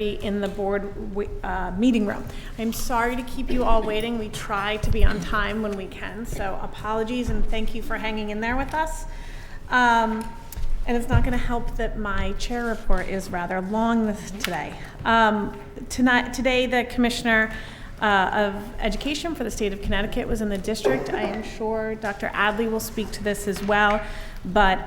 in the board meeting room. I'm sorry to keep you all waiting. We try to be on time when we can, so apologies and thank you for hanging in there with us. And it's not going to help that my chair report is rather long today. Today, the Commissioner of Education for the state of Connecticut was in the district. I am sure Dr. Adley will speak to this as well, but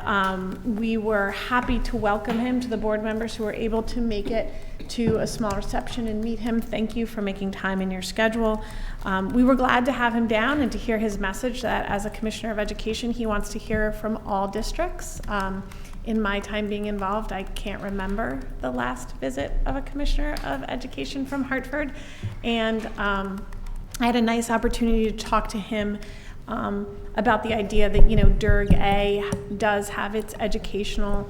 we were happy to welcome him to the board members who were able to make it to a small reception and meet him. Thank you for making time in your schedule. We were glad to have him down and to hear his message that as a Commissioner of Education, he wants to hear from all districts. In my time being involved, I can't remember the last visit of a Commissioner of Education from Hartford. And I had a nice opportunity to talk to him about the idea that, Durg A does have its educational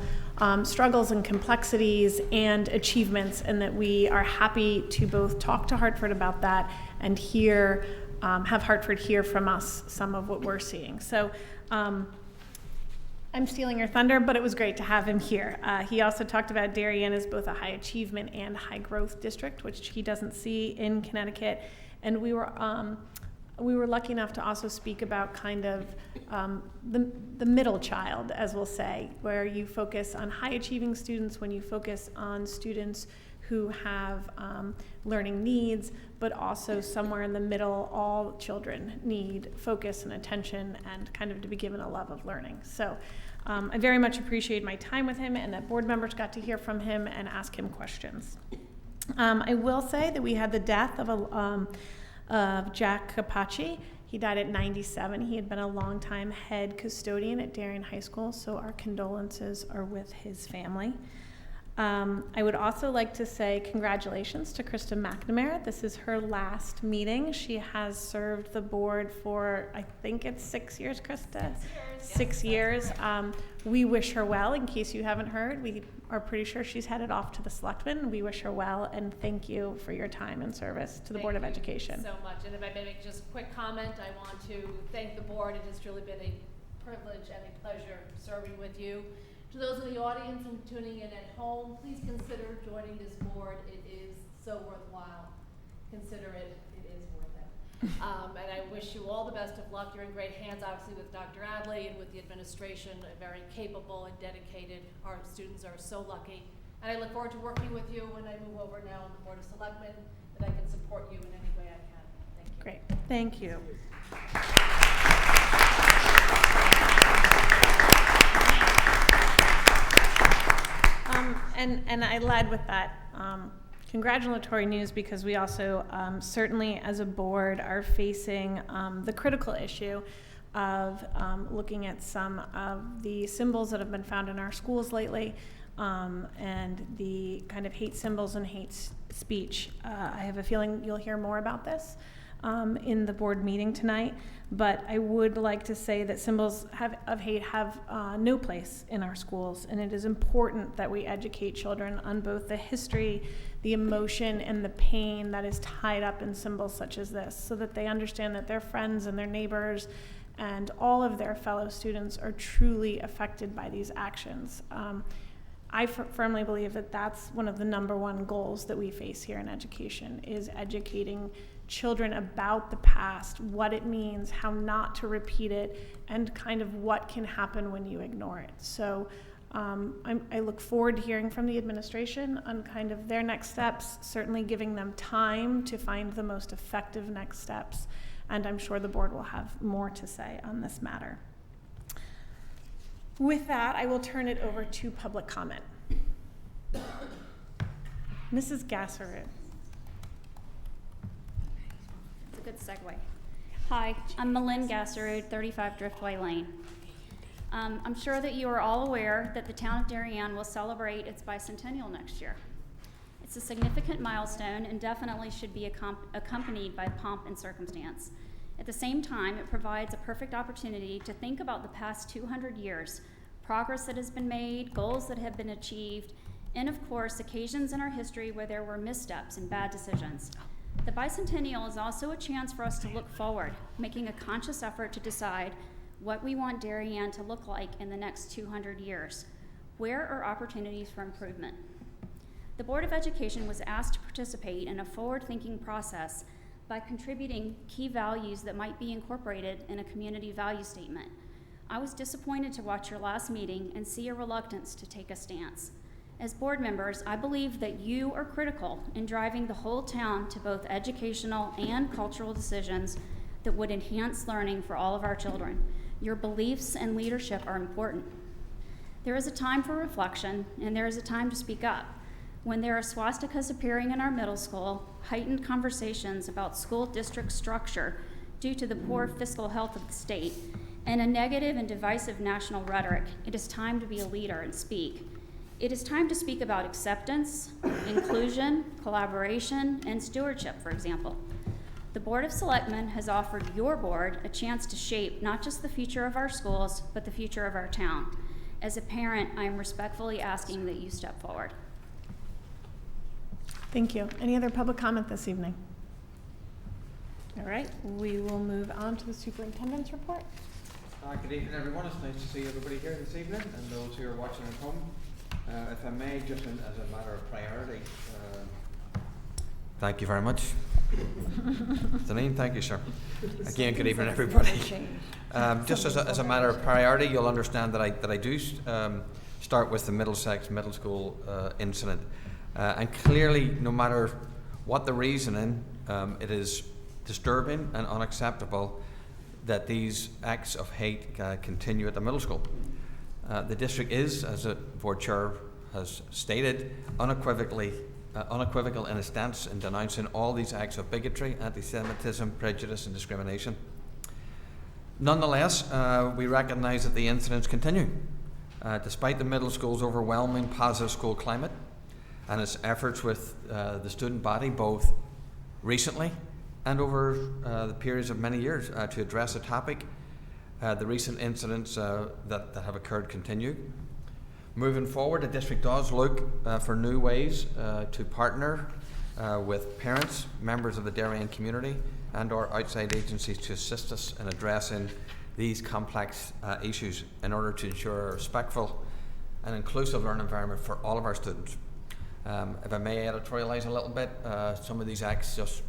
struggles and complexities and achievements, and that we are happy to both talk to Hartford about that and have Hartford hear from us some of what we're seeing. So I'm stealing your thunder, but it was great to have him here. He also talked about Darien as both a high achievement and high growth district, which he doesn't see in Connecticut. And we were lucky enough to also speak about kind of the middle child, as we'll say, where you focus on high achieving students, when you focus on students who have learning needs, but also somewhere in the middle, all children need focus and attention and kind of to be given a love of learning. So I very much appreciate my time with him and that board members got to hear from him and ask him questions. I will say that we had the death of Jack Capacci. He died at 97. He had been a longtime head custodian at Darien High School, so our condolences are with his family. I would also like to say congratulations to Krista McNamara. This is her last meeting. She has served the board for, I think it's 6 years, Krista? 6 years. We wish her well. In case you haven't heard, we are pretty sure she's headed off to the selectmen. We wish her well, and thank you for your time and service to the Board of Education. Thank you so much. And if I may make just a quick comment, I want to thank the board. It has truly been a privilege and a pleasure serving with you. To those in the audience and tuning in at home, please consider joining this board. It is so worthwhile. Consider it. It is worth it. And I wish you all the best of luck. You're in great hands, obviously, with Dr. Adley and with the administration, very capable and dedicated. Our students are so lucky. And I look forward to working with you when I move over now on the Board of Selectmen, that I can support you in any way I can. Thank you. Great. Thank you. And I led with that congratulatory news because we also certainly as a board are facing the critical issue of looking at some of the symbols that have been found in our schools lately and the kind of hate symbols and hate speech. I have a feeling you'll hear more about this in the board meeting tonight, but I would like to say that symbols of hate have no place in our schools, and it is important that we educate children on both the history, the emotion, and the pain that is tied up in symbols such as this, so that they understand that their friends and their neighbors and all of their fellow students are truly affected by these actions. I firmly believe that that's one of the #1 goals that we face here in education, is educating children about the past, what it means, how not to repeat it, and kind of what can happen when you ignore it. So I look forward to hearing from the administration on kind of their next steps, certainly giving them time to find the most effective next steps, and I'm sure the board will have more to say on this matter. With that, I will turn it over to public comment. Mrs. Gasserud. It's a good segue. Hi, I'm Malin Gasserud, 35 Driftway Lane. I'm sure that you are all aware that the town of Darien will celebrate its bicentennial next year. It's a significant milestone and definitely should be accompanied by pomp and circumstance. At the same time, it provides a perfect opportunity to think about the past 200 years, progress that has been made, goals that have been achieved, and of course, occasions in our history where there were missteps and bad decisions. The bicentennial is also a chance for us to look forward, making a conscious effort to decide what we want Darien to look like in the next 200 years. Where are opportunities for improvement? The The Board of Education was asked to participate in a forward-thinking process by contributing key values that might be incorporated in a community value statement. I was disappointed to watch your last meeting and see a reluctance to take a stance. As board members, I believe that you are critical in driving the whole town to both educational and cultural decisions that would enhance learning for all of our children. Your beliefs and leadership are important. There is a time for reflection, and there is a time to speak up. When there are swastikas appearing in our middle school, heightened conversations about school district structure due to the poor fiscal health of the state, and a negative and divisive national rhetoric, it is time to be a leader and speak. It is time to speak about acceptance, inclusion, collaboration, and stewardship, for example. The Board of Selectmen has offered your board a chance to shape not just the future of our schools, but the future of our town. As a parent, I am respectfully asking that you step forward. Thank you. Any other public comment this evening? All right, we will move on to the superintendent's report. Good evening, everyone. It's nice to see everybody here this evening and those who are watching at home. If I may, just as a matter of priority, thank you very much. Janine, thank you, sir. Again, good evening, everybody. Just as a matter of priority, you'll understand that I do start with the Middlesex Middle School incident. And clearly, no matter what the reasoning, it is disturbing and unacceptable that these acts of hate continue at the middle school. The district is, as the board chair has stated, unequivocal in its stance in denouncing all these acts of bigotry, anti-Semitism, prejudice and discrimination. Nonetheless, we recognise that the incidents continue, despite the middle school's overwhelming positive school climate and its efforts with the student body, both recently and over the periods of many years to address the topic. The recent incidents that have occurred continue. Moving forward, the district does look for new ways to partner with parents, members of the Darien community, and or outside agencies to assist us in addressing these complex issues in order to ensure a respectful and inclusive learning environment for all of our students. If I may editorialize a little bit, some of these acts just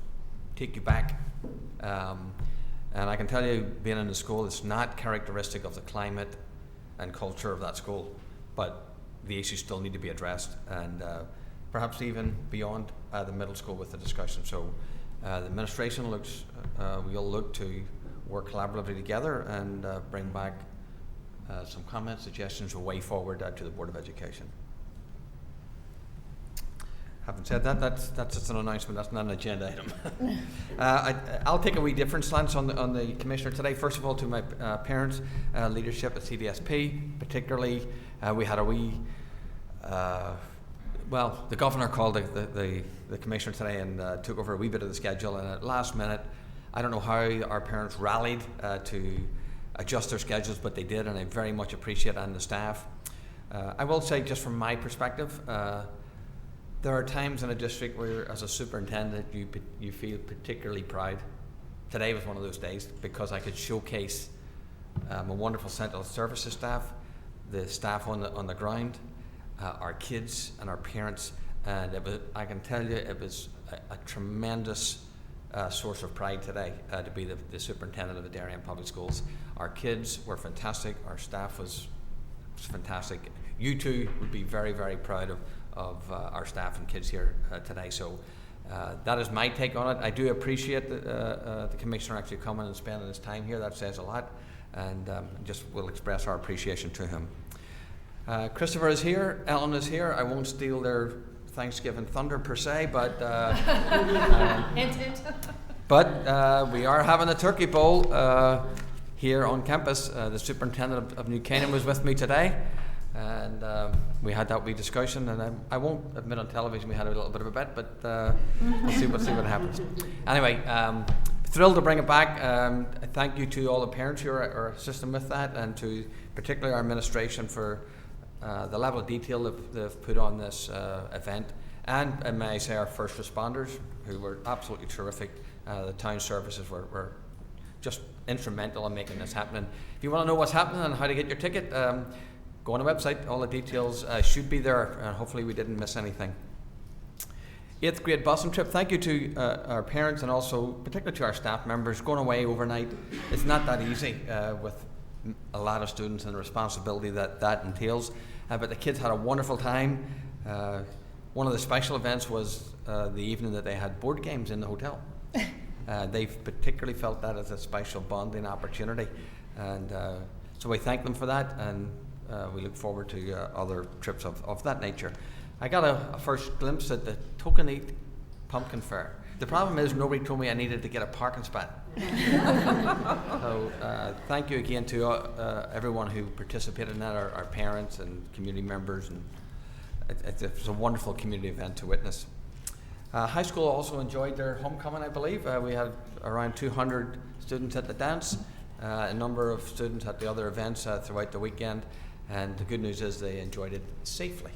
take you back. And I can tell you, being in the school, it's not characteristic of the climate and culture of that school, but the issues still need to be addressed, and perhaps even beyond the middle school with the discussion. So the administration we'll look to work collaboratively together and bring back some comments, suggestions, a way forward to the Board of Education. Having said that, that's just an announcement. That's not an agenda item. I'll take a wee different slant on the commissioner today. First of all, to my parents, leadership at CDSP, particularly, we had a wee. Well, the governor called the commissioner today and took over a wee bit of the schedule. And at last minute, I don't know how our parents rallied to adjust their schedules, but they did, and I very much appreciate it, and the staff. I will say, just from my perspective. There are times in a district where, as a superintendent, you feel particularly proud. Today was one of those days because I could showcase my wonderful central services staff, the staff on the ground, our kids and our parents, and I can tell you it was a tremendous source of pride today to be the superintendent of the Darien Public Schools. Our kids were fantastic. Our staff was fantastic. You too would be very, very proud of our staff and kids here today. So that is my take on it. I do appreciate the Commissioner actually coming and spending his time here. That says a lot, and just will express our appreciation to him. Christopher is here, Ellen is here. I won't steal their Thanksgiving thunder per se, but but we are having a turkey bowl here on campus. The superintendent of New Canaan was with me today. And we had that wee discussion, and I won't admit on television we had a little bit of a bet, but we'll see what happens. Anyway, thrilled to bring it back. Thank you to all the parents who are assisting with that, and to particularly our administration for the level of detail they've put on this event. And may I say, our first responders, who were absolutely terrific. The town services were just instrumental in making this happen. If you want to know what's happening and how to get your ticket, go on the website. All the details should be there, and hopefully we didn't miss anything. 8th grade busing trip. Thank you to our parents and also particularly to our staff members. Going away overnight, it's not that easy with a lot of students and the responsibility that entails. But the kids had a wonderful time. One of the special events was the evening that they had board games in the hotel. They've particularly felt that as a special bonding opportunity. And so we thank them for that, and we look forward to other trips of that nature. I got a first glimpse at the Tokenite Pumpkin Fair. The problem is nobody told me I needed to get a parking spot. So thank you again to everyone who participated in that, our parents and community members, and it's a wonderful community event to witness. High school also enjoyed their homecoming, I believe. We had around 200 students at the dance, a number of students at the other events throughout the weekend, and the good news is they enjoyed it safely.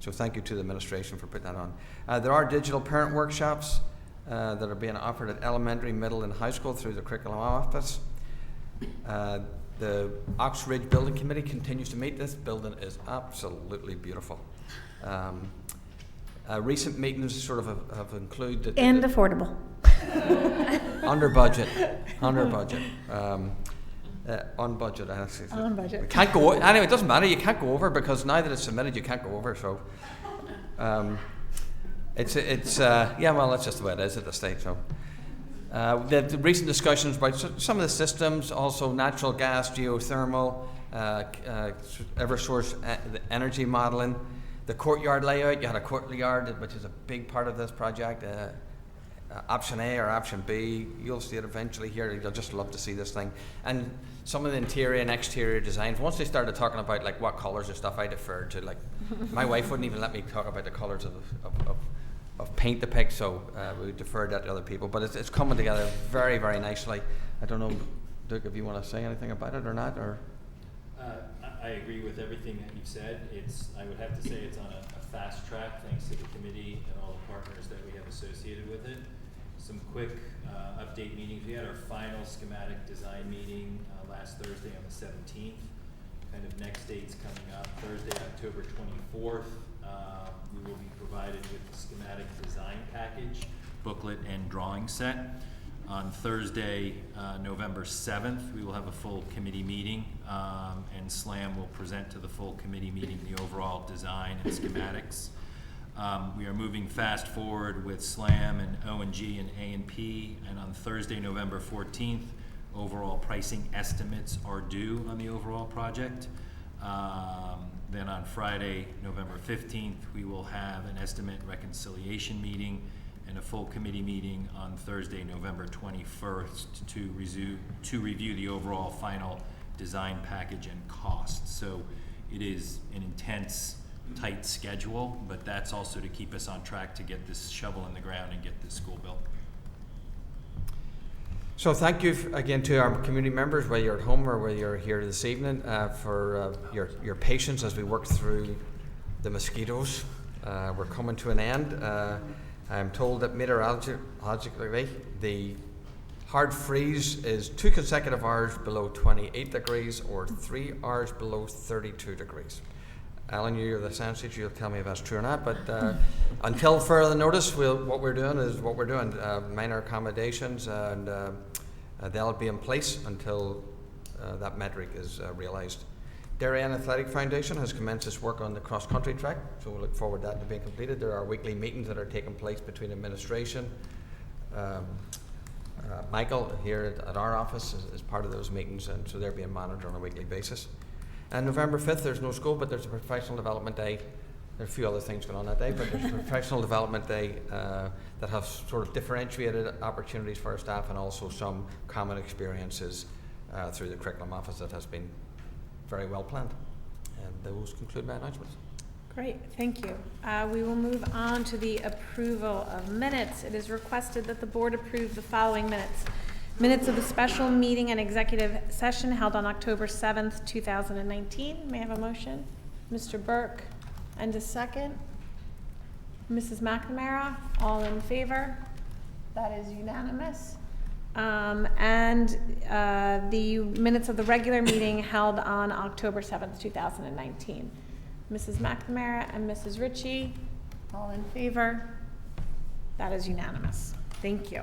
So thank you to the administration for putting that on. There are digital parent workshops that are being offered at elementary, middle, and high school through the curriculum office. The Ox Ridge Building Committee continues to meet. This building is absolutely beautiful. Recent meetings sort of have included And affordable. under budget, on budget. Actually, On budget. We can't go anyway. It doesn't matter. You can't go over because now that it's submitted, you can't go over. So, it's yeah. Well, that's just the way it is at the state. So, the recent discussions about some of the systems, also natural gas, geothermal, EverSource energy modeling, the courtyard layout. You had a courtyard, which is a big part of this project. Option A or option B, you'll see it eventually here. You'll just love to see this thing. And some of the interior and exterior designs, once they started talking about like what colours and stuff, I deferred to. Like my wife wouldn't even let me talk about the colours of paint to pick, so we deferred that to other people. But it's coming together very, very nicely. I don't know, Duke, if you want to say anything about it or not, or I agree with everything that you've said. I would have to say it's on a fast track thanks to the committee and all the partners that we have associated with it. Some quick update meetings. We had our final schematic design meeting last Thursday on the 17th. Kind of next dates coming up. Thursday, October 24th, we will be provided with the schematic design package, booklet, and drawing set. On Thursday, November 7th, we will have a full committee meeting, and SLAM will present to the full committee meeting the overall design and schematics. We are moving fast forward with SLAM and O&G and A&P, and on Thursday, November 14th, overall pricing estimates are due on the overall project. Then on Friday, November 15th, we will have an estimate reconciliation meeting and a full committee meeting on Thursday, November 21st to review the overall final design package and costs. So it is an intense, tight schedule, but that's also to keep us on track to get this shovel in the ground and get this school built. So thank you again to our community members, whether you're at home or whether you're here this evening, for your patience as we work through the mosquitoes. We're coming to an end. I'm told that meteorologically the hard freeze is 2 consecutive hours below 28 degrees or 3 hours below 32 degrees. Alan, you're the science teacher, you'll tell me if that's true or not, but until further notice, what we're doing is what we're doing. Minor accommodations, and they'll be in place until that metric is realised. Darien Athletic Foundation has commenced its work on the cross-country track, so we look forward to that to being completed. There are weekly meetings that are taking place between administration. Michael here at our office is part of those meetings, and so they're being monitored on a weekly basis. And November 5th, there's no school, but there's a professional development day. There are a few other things going on that day, but there's a professional development day that has sort of differentiated opportunities for our staff and also some common experiences through the curriculum office that has been very well planned. And those conclude my announcements. Great, thank you. We will move on to the approval of minutes. It is requested that the board approve the following minutes. Minutes of the special meeting and executive session held on October 7th, 2019. May I have a motion? Mr. Burke, and a second. Mrs. McNamara, all in favor? That is unanimous. And the minutes of the regular meeting held on October 7th, 2019. Mrs. McNamara and Mrs. Ritchie, all in favor? That is unanimous. Thank you.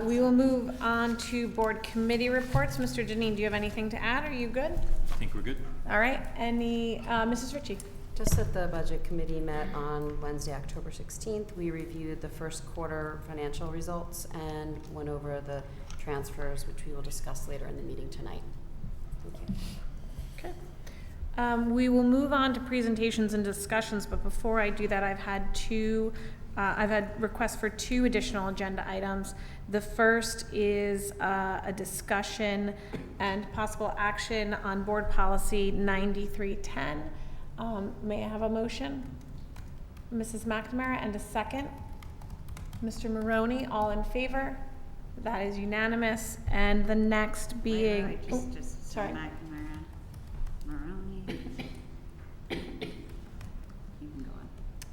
We will move on to board committee reports. Mr. Janine, do you have anything to add? Are you good? I think we're good. All right. Mrs. Ritchie? Just that the budget committee met on Wednesday, October 16th. We reviewed the first quarter financial results and went over the transfers, which we will discuss later in the meeting tonight. Thank you. Okay. We will move on to presentations and discussions, but before I do that, I've had requests for 2 additional agenda items. The first is a discussion and possible action on board policy 9310. May I have a motion? Mrs. McNamara, and a second. Mr. Maroney, all in favor? That is unanimous. And the next being, Wait, just sorry. McNamara, Maroney. You can go on.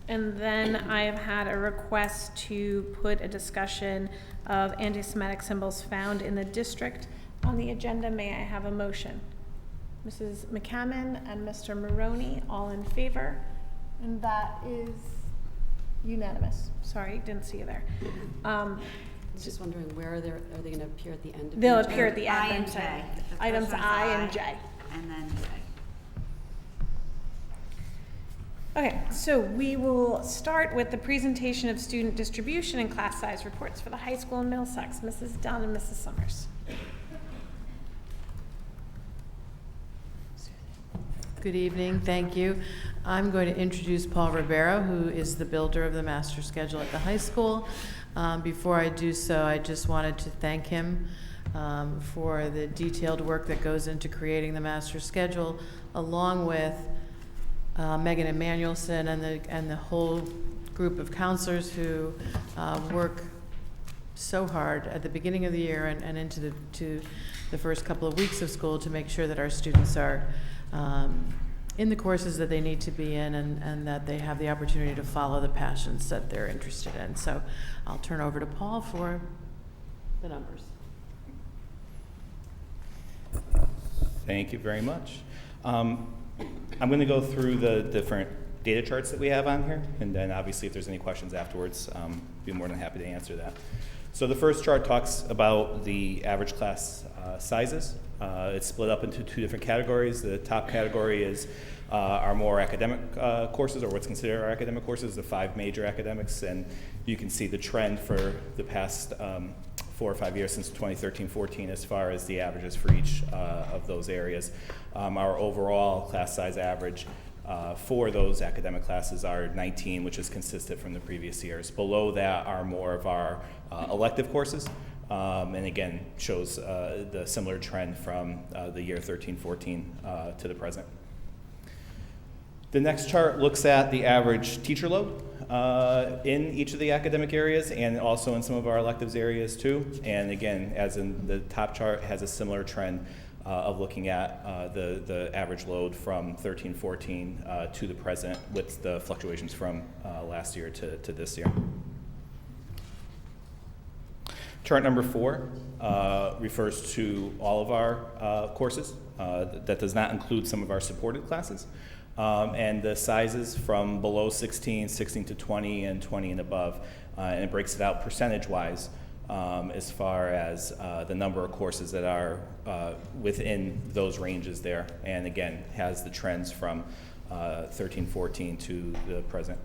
And then I have had a request to put a discussion of anti-Semitic symbols found in the district on the agenda. May I have a motion? Mrs. McCammon and Mr. Maroney, all in favor? And that is unanimous. Sorry, didn't see you there. I was just wondering, are they going to appear at the end of They'll each appear at item? the end. I and I'm J. sorry. The first Items one's I and J. And then J. Okay, so we will start with the presentation of student distribution and class size reports for the high school and Middlesex. Mrs. Dunn and Mrs. Summers. Good evening, thank you. I'm going to introduce Paul Ribeiro, who is the builder of the master schedule at the high school. Before I do so, I just wanted to thank him for the detailed work that goes into creating the master schedule, along with Megan Emanuelson and the whole group of counselors who work so hard at the beginning of the year and into the first couple of weeks of school to make sure that our students are in the courses that they need to be in, and that they have the opportunity to follow the passions that they're interested in. So I'll turn over to Paul for the numbers. Thank you very much. I'm going to go through the different data charts that we have on here, and then obviously if there's any questions afterwards, be more than happy to answer that. So the first chart talks about the average class sizes. It's split up into 2 different categories. The top category is our more academic courses, or what's considered our academic courses, the 5 major academics, and you can see the trend for the past 4 or 5 years since 2013-14 as far as the averages for each of those areas. Our overall class size average for those academic classes are 19, which is consistent from the previous years. Below that are more of our elective courses, and again shows the similar trend from the year 13-14 to the present. The next chart looks at the average teacher load in each of the academic areas and also in some of our electives areas too. And again, as in the top chart, has a similar trend of looking at the average load from 13-14 to the present, with the fluctuations from last year to this year. Chart number 4 refers to all of our courses. That does not include some of our supported classes. And the sizes from below 16 to 20, and 20 and above. And it breaks it out percentage-wise as far as the number of courses that are within those ranges there. And again, has the trends from 13-14 to the present.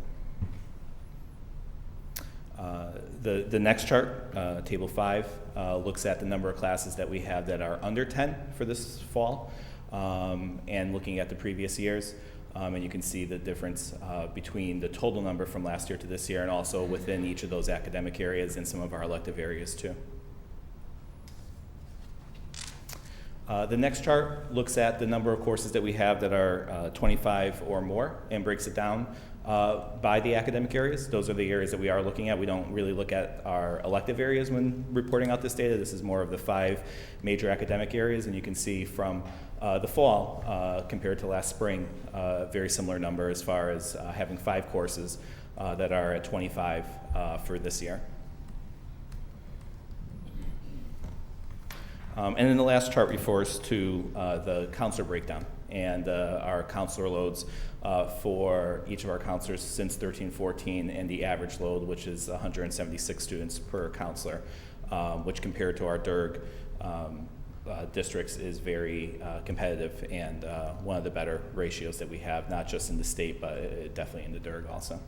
The next chart, table 5, looks at the number of classes that we have that are under 10 for this fall, and looking at the previous years. And you can see the difference between the total number from last year to this year, and also within each of those academic areas and some of our elective areas too. The next chart looks at the number of courses that we have that are 25 or more, and breaks it down by the academic areas. Those are the areas that we are looking at. We don't really look at our elective areas when reporting out this data. This is more of the 5 major academic areas, and you can see from the fall compared to last spring, very similar number as far as having 5 courses that are at 25 for this year. And then the last chart refers to the counselor breakdown. And our counselor loads for each of our counselors since 13-14, and the average load, which is 176 students per counselor, which compared to our DIRG districts is very competitive, and one of the better ratios that we have, not just in the state, but definitely in the DIRG also.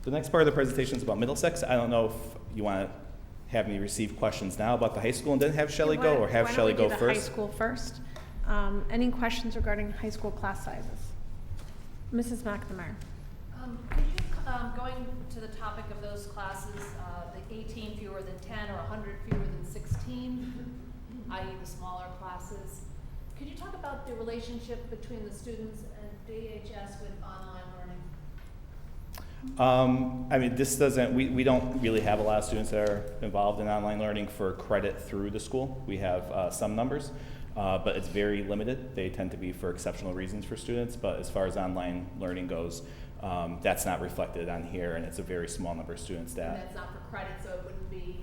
The next part of the presentation is about Middlesex. I don't know if you want to have me receive questions now about the high school and then have Shelley go, or have Shelley go Why don't we do the high first? school first? Any questions regarding high school class sizes? Mrs. McNamara. Could you, going to the topic of those classes, the 18 fewer than 10 or 100 fewer than 16, i.e. the smaller classes, could you talk about the relationship between the students and DHS with online learning? I mean, this doesn't, we don't really have a lot of students that are involved in online learning for credit through the school. We have some numbers, but it's very limited. They tend to be for exceptional reasons for students, but as far as online learning goes, that's not reflected on here, and it's a very small number of students that. And that's not for credit, so it wouldn't be.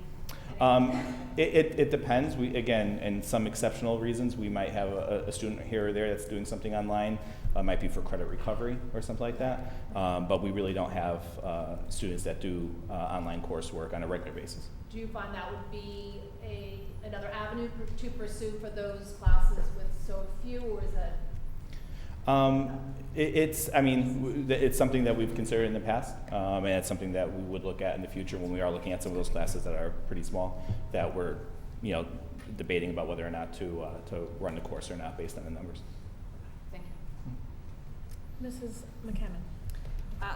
It depends. We, again, in some exceptional reasons, we might have a student here or there that's doing something online. Might be for credit recovery or something like that. But we really don't have students that do online coursework on a regular basis. Do you find that would be another avenue to pursue for those classes with so few, or is that? It's something that we've considered in the past, and it's something that we would look at in the future when we are looking at some of those classes that are pretty small, that we're, debating about whether or not to run the course or not based on the numbers. Thank you. Mrs. McCammon.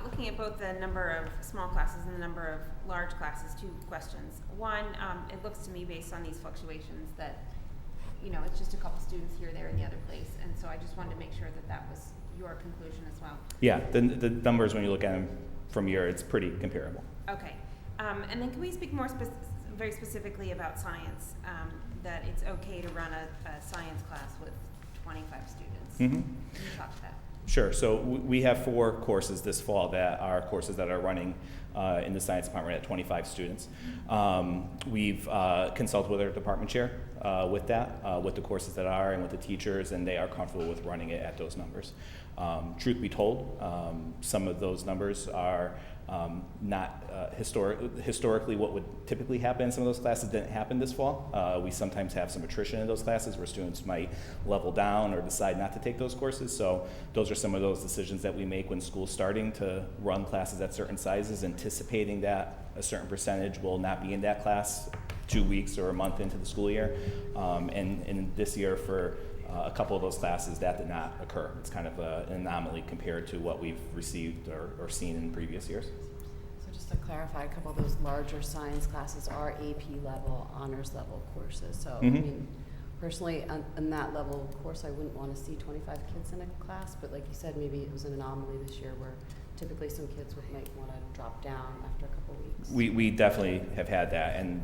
Looking at both the number of small classes and the number of large classes, two questions. One, it looks to me based on these fluctuations that, it's just a couple students here, there, and the other place. And so I just wanted to make sure that that was your conclusion as well. Yeah, the numbers, when you look at them from year, it's pretty comparable. Okay. And then can we speak more very specifically about science, that it's okay to run a science class with 25 students? Mm-hmm. Can you talk to that? Sure. So we have 4 courses this fall that are courses that are running in the science department at 25 students. We've consulted with our department chair with that, with the courses that are and with the teachers, and they are comfortable with running it at those numbers. Truth be told, some of those numbers are not historically what would typically happen in some of those classes didn't happen this fall. We sometimes have some attrition in those classes where students might level down or decide not to take those courses. So those are some of those decisions that we make when school's starting to run classes at certain sizes, anticipating that a certain percentage will not be in that class 2 weeks or a month into the school year. And this year for a couple of those classes, that did not occur. It's kind of an anomaly compared to what we've received or seen in previous years. So just to clarify, a couple of those larger science classes are AP level, honors level courses. So I mean, personally, on that level course, I wouldn't want to see 25 kids in a class, but like you said, maybe it was an anomaly this year where typically some kids might want to drop down after a couple of weeks. We definitely have had that, and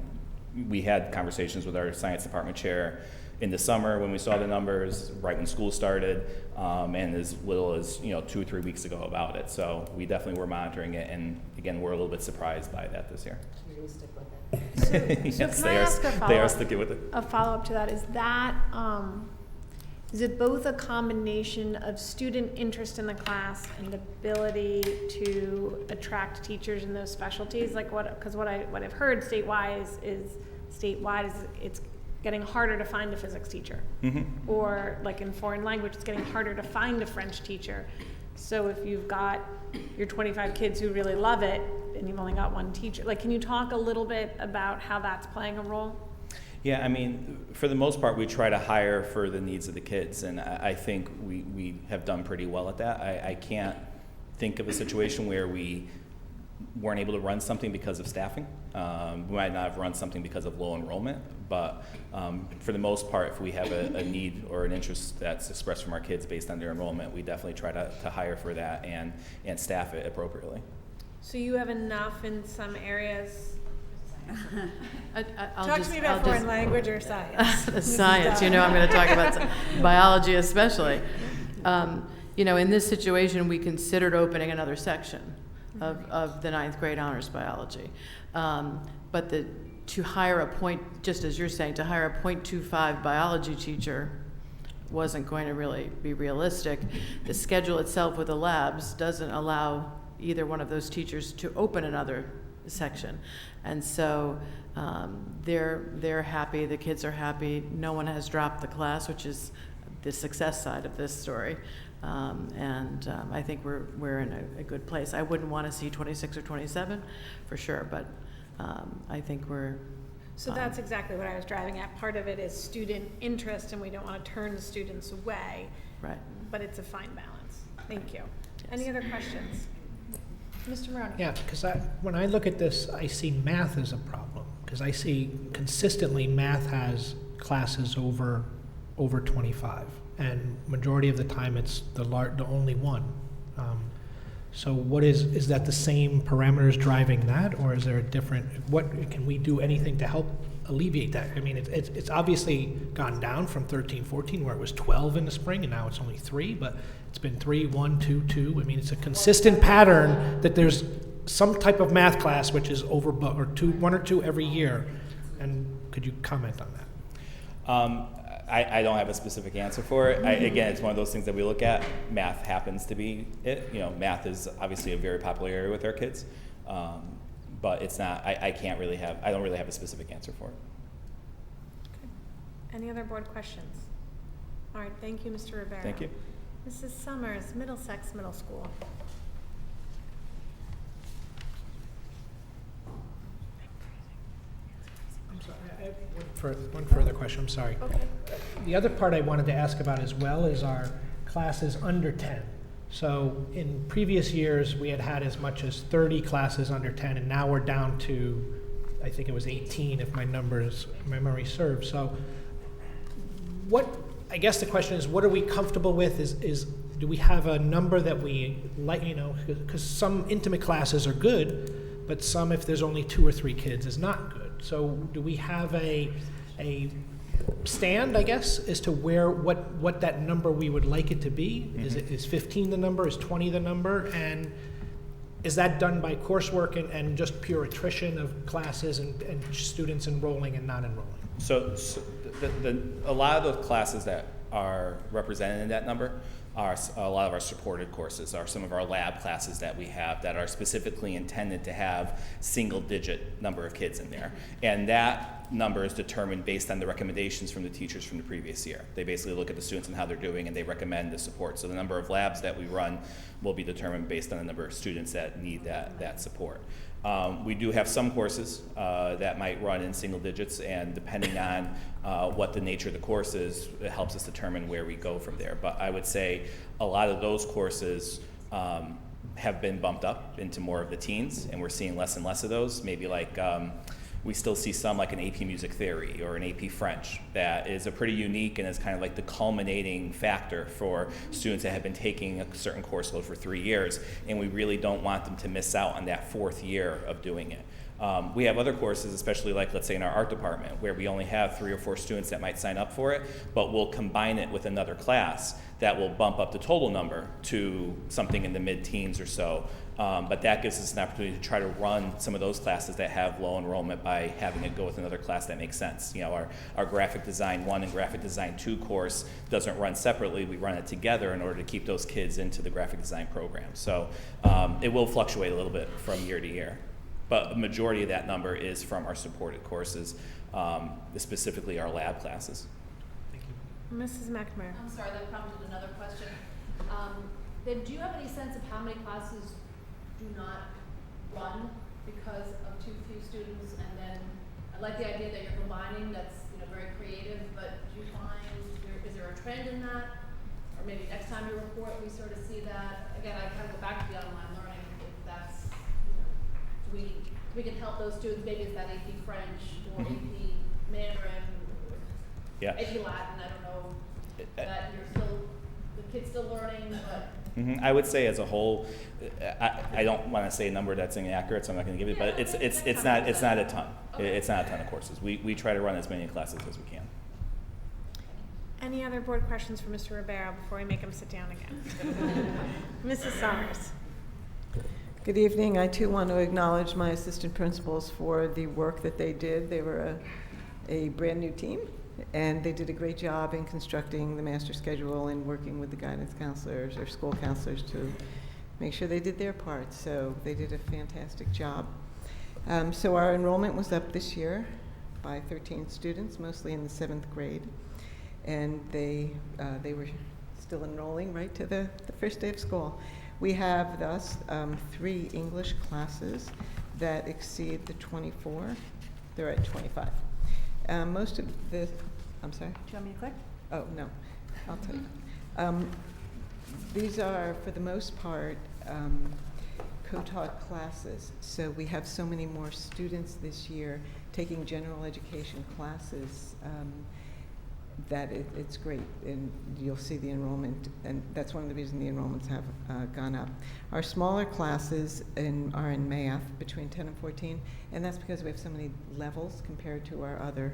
we had conversations with our science department chair in the summer when we saw the numbers, right when school started, and as little as 2 or 3 weeks ago about it. So we definitely were monitoring it, and again, we're a little bit surprised by that this year. So you're going to stick with it. Yes, can I ask they are sticking with it. A follow-up to that, is it both a combination of student interest in the class and ability to attract teachers in those specialties? Like what I've heard statewide is it's getting harder to find a physics teacher. Mm-hmm. Or like in foreign language, it's getting harder to find a French teacher. So if you've got your 25 kids who really love it and you've only got one teacher, like, can you talk a little bit about how that's playing a role? Yeah, I mean, for the most part, we try to hire for the needs of the kids, and I think we have done pretty well at that. I can't think of a situation where we weren't able to run something because of staffing. We might not have run something because of low enrollment, but for the most part, if we have a need or an interest that's expressed from our kids based on their enrollment, we definitely try to hire for that and staff it appropriately. So you have enough in some areas. I'll Talk just- to me about I'll foreign just- language or science. The science, I'm going to talk about biology especially. In this situation, we considered opening another section of the 9th grade honors biology. But to hire a just as you're saying, to hire a .25 biology teacher wasn't going to really be realistic. The schedule itself with the labs doesn't allow either one of those teachers to open another section. And so they're happy, the kids are happy, no one has dropped the class, which is the success side of this story. I think we're in a good place. I wouldn't want to see 26 or 27 for sure, but I think we're So that's exactly what I was driving at. Part of it is student interest, and we don't want to turn the students away. right. But it's a fine balance. Thank you. Any other questions? Mr. Maroney? Yeah, because when I look at this, I see math as a problem, because I see consistently math has classes over 25, and majority of the time it's the only one. So what is that the same parameters driving that, or is there a different, can we do anything to help alleviate that? I mean, it's obviously gone down from 13, 14, where it was 12 in the spring, and now it's only 3, but it's been 3, 1, 2, 2. I mean, it's a consistent pattern that there's some type of math class which is overbooked, or 1 or 2 every year. And could you comment on that? I don't have a specific answer for it. Again, it's one of those things that we look at. Math happens to be it. Math is obviously a very popular area with our kids, but it's not. I don't really have a specific answer for it. Okay. Any other board questions? All right, thank you, Mr. Rivera. Thank you. Mrs. Summers, Middlesex Middle School. I'm sorry, I have one further question, I'm sorry. Okay. The other part I wanted to ask about as well is our classes under 10. So in previous years, we had as much as 30 classes under 10, and now we're down to, I think it was 18 if my memory serves. So I guess the question is, what are we comfortable with? Do we have a number that we like, because some intimate classes are good, but some, if there's only 2 or 3 kids, is not good. So do we have a stand, I guess, as to what that number we would like it to be? Mm-hmm. Is 15 the number? Is 20 the number? And is that done by coursework and just pure attrition of classes and students enrolling and not enrolling? So a lot of the classes that are represented in that number are a lot of our supported courses, are some of our lab classes that we have that are specifically intended to have single-digit number of kids in there. And that number is determined based on the recommendations from the teachers from the previous year. They basically look at the students and how they're doing, and they recommend the support. So the number of labs that we run will be determined based on the number of students that need that support. We do have some courses that might run in single digits, and depending on what the nature of the course is, it helps us determine where we go from there. But I would say a lot of those courses have been bumped up into more of the teens, and we're seeing less and less of those. Maybe like we still see some like an AP Music Theory or an AP French that is a pretty unique and is kind of like the culminating factor for students that have been taking a certain course load for 3 years, and we really don't want them to miss out on that 4th year of doing it. We have other courses, especially like, let's say in our art department, where we only have 3 or 4 students that might sign up for it, but we'll combine it with another class that will bump up the total number to something in the mid-teens or so. But that gives us an opportunity to try to run some of those classes that have low enrollment by having it go with another class that makes sense. Our Graphic Design 1 and Graphic Design 2 course doesn't run separately. We run it together in order to keep those kids into the graphic design program. So it will fluctuate a little bit from year to year. But the majority of that number is from our supported courses, specifically our lab classes. Thank you. Mrs. McNamara. I'm sorry, that prompted another question. Then do you have any sense of how many classes do not run because of too few students? And then I like the idea that you're combining. That's very creative. But do you find is there a trend in that, or maybe next time you report we sort of see that again? I kind of go back to the online learning. If that's we can help those students. Maybe it's that AP French or AP Mandarin, or AP Latin. I don't know that the kid's still learning, but. I would say as a whole, I don't want to say a number that's inaccurate, so I'm not going to give it. But it's not a ton. Okay. It's not a ton of courses. We try to run as many classes as we can. Any other board questions for Mr. Ribeiro before we make him sit down again? Mrs. Summers. Good evening. I too want to acknowledge my assistant principals for the work that they did. They were a brand new team, and they did a great job in constructing the master schedule and working with the guidance counselors or school counselors to make sure they did their part. So they did a fantastic job. So our enrollment was up this year by 13 students, mostly in the 7th grade. And they were still enrolling right to the first day of school. We have thus 3 English classes that exceed the 24. They're at 25. Most of the, I'm sorry? Do you want me to click? Oh, no, I'll tell you. These are, for the most part, co-taught classes. So we have so many more students this year taking general education classes that it's great, and you'll see the enrollment, and that's one of the reasons the enrollments have gone up. Our smaller classes are in math, between 10 and 14, and that's because we have so many levels compared to our other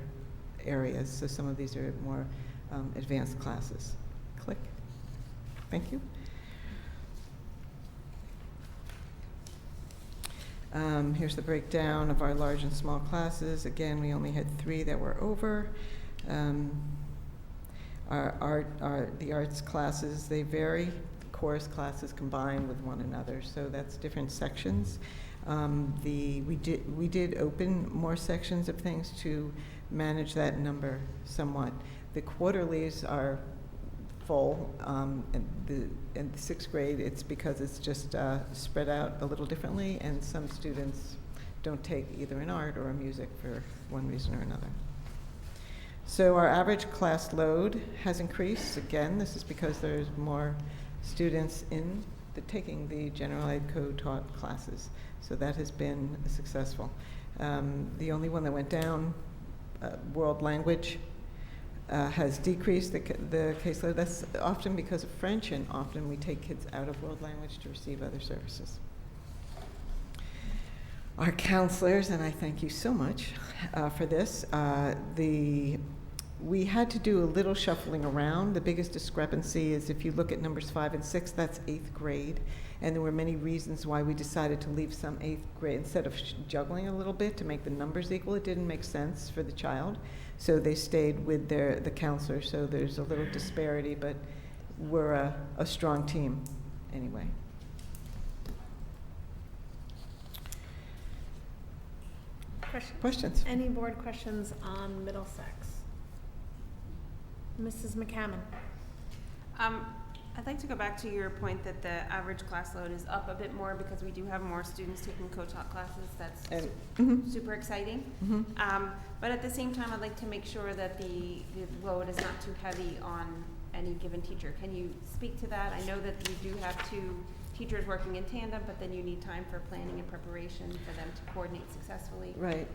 areas. So some of these are more advanced classes. Click. Thank you. Here's the breakdown of our large and small classes. Again, we only had 3 that were over. The arts classes, they vary. Chorus classes combine with one another, so that's different sections. We did open more sections of things to manage that number somewhat. The quarterlies are full. In the 6th grade, it's because it's just spread out a little differently, and some students don't take either an art or a music for one reason or another. So our average class load has increased. Again, this is because there's more students taking the general ed co-taught classes. So that has been successful. The only one that went down, world language, has decreased the caseload. That's often because of French, and often we take kids out of world language to receive other services. Our counselors, and I thank you so much for this, we had to do a little shuffling around. The biggest discrepancy is if you look at numbers 5 and 6, that's 8th grade. And there were many reasons why we decided to leave some 8th grade. Instead of juggling a little bit to make the numbers equal, it didn't make sense for the child. So they stayed with the counselor. So there's a little disparity, but we're a strong team anyway. Questions? Any board questions on Middlesex? Mrs. McCammon. I'd like to go back to your point that the average class load is up a bit more because we do have more students taking co-taught classes. That's super exciting. But at the same time, I'd like to make sure that the load is not too heavy on any given teacher. Can you speak to that? I know that you do have 2 teachers working in tandem, but then you need time for planning and preparation for them to coordinate successfully. Right.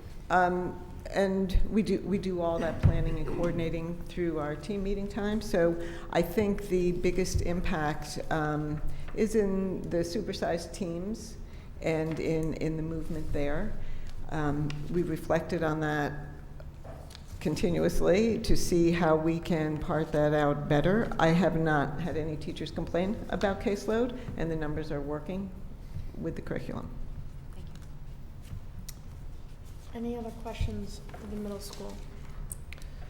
And we do all that planning and coordinating through our team meeting time. So I think the biggest impact is in the supersized teams and in the movement there. We reflected on that continuously to see how we can part that out better. I have not had any teachers complain about caseload, and the numbers are working with the curriculum. Any other questions for the middle school?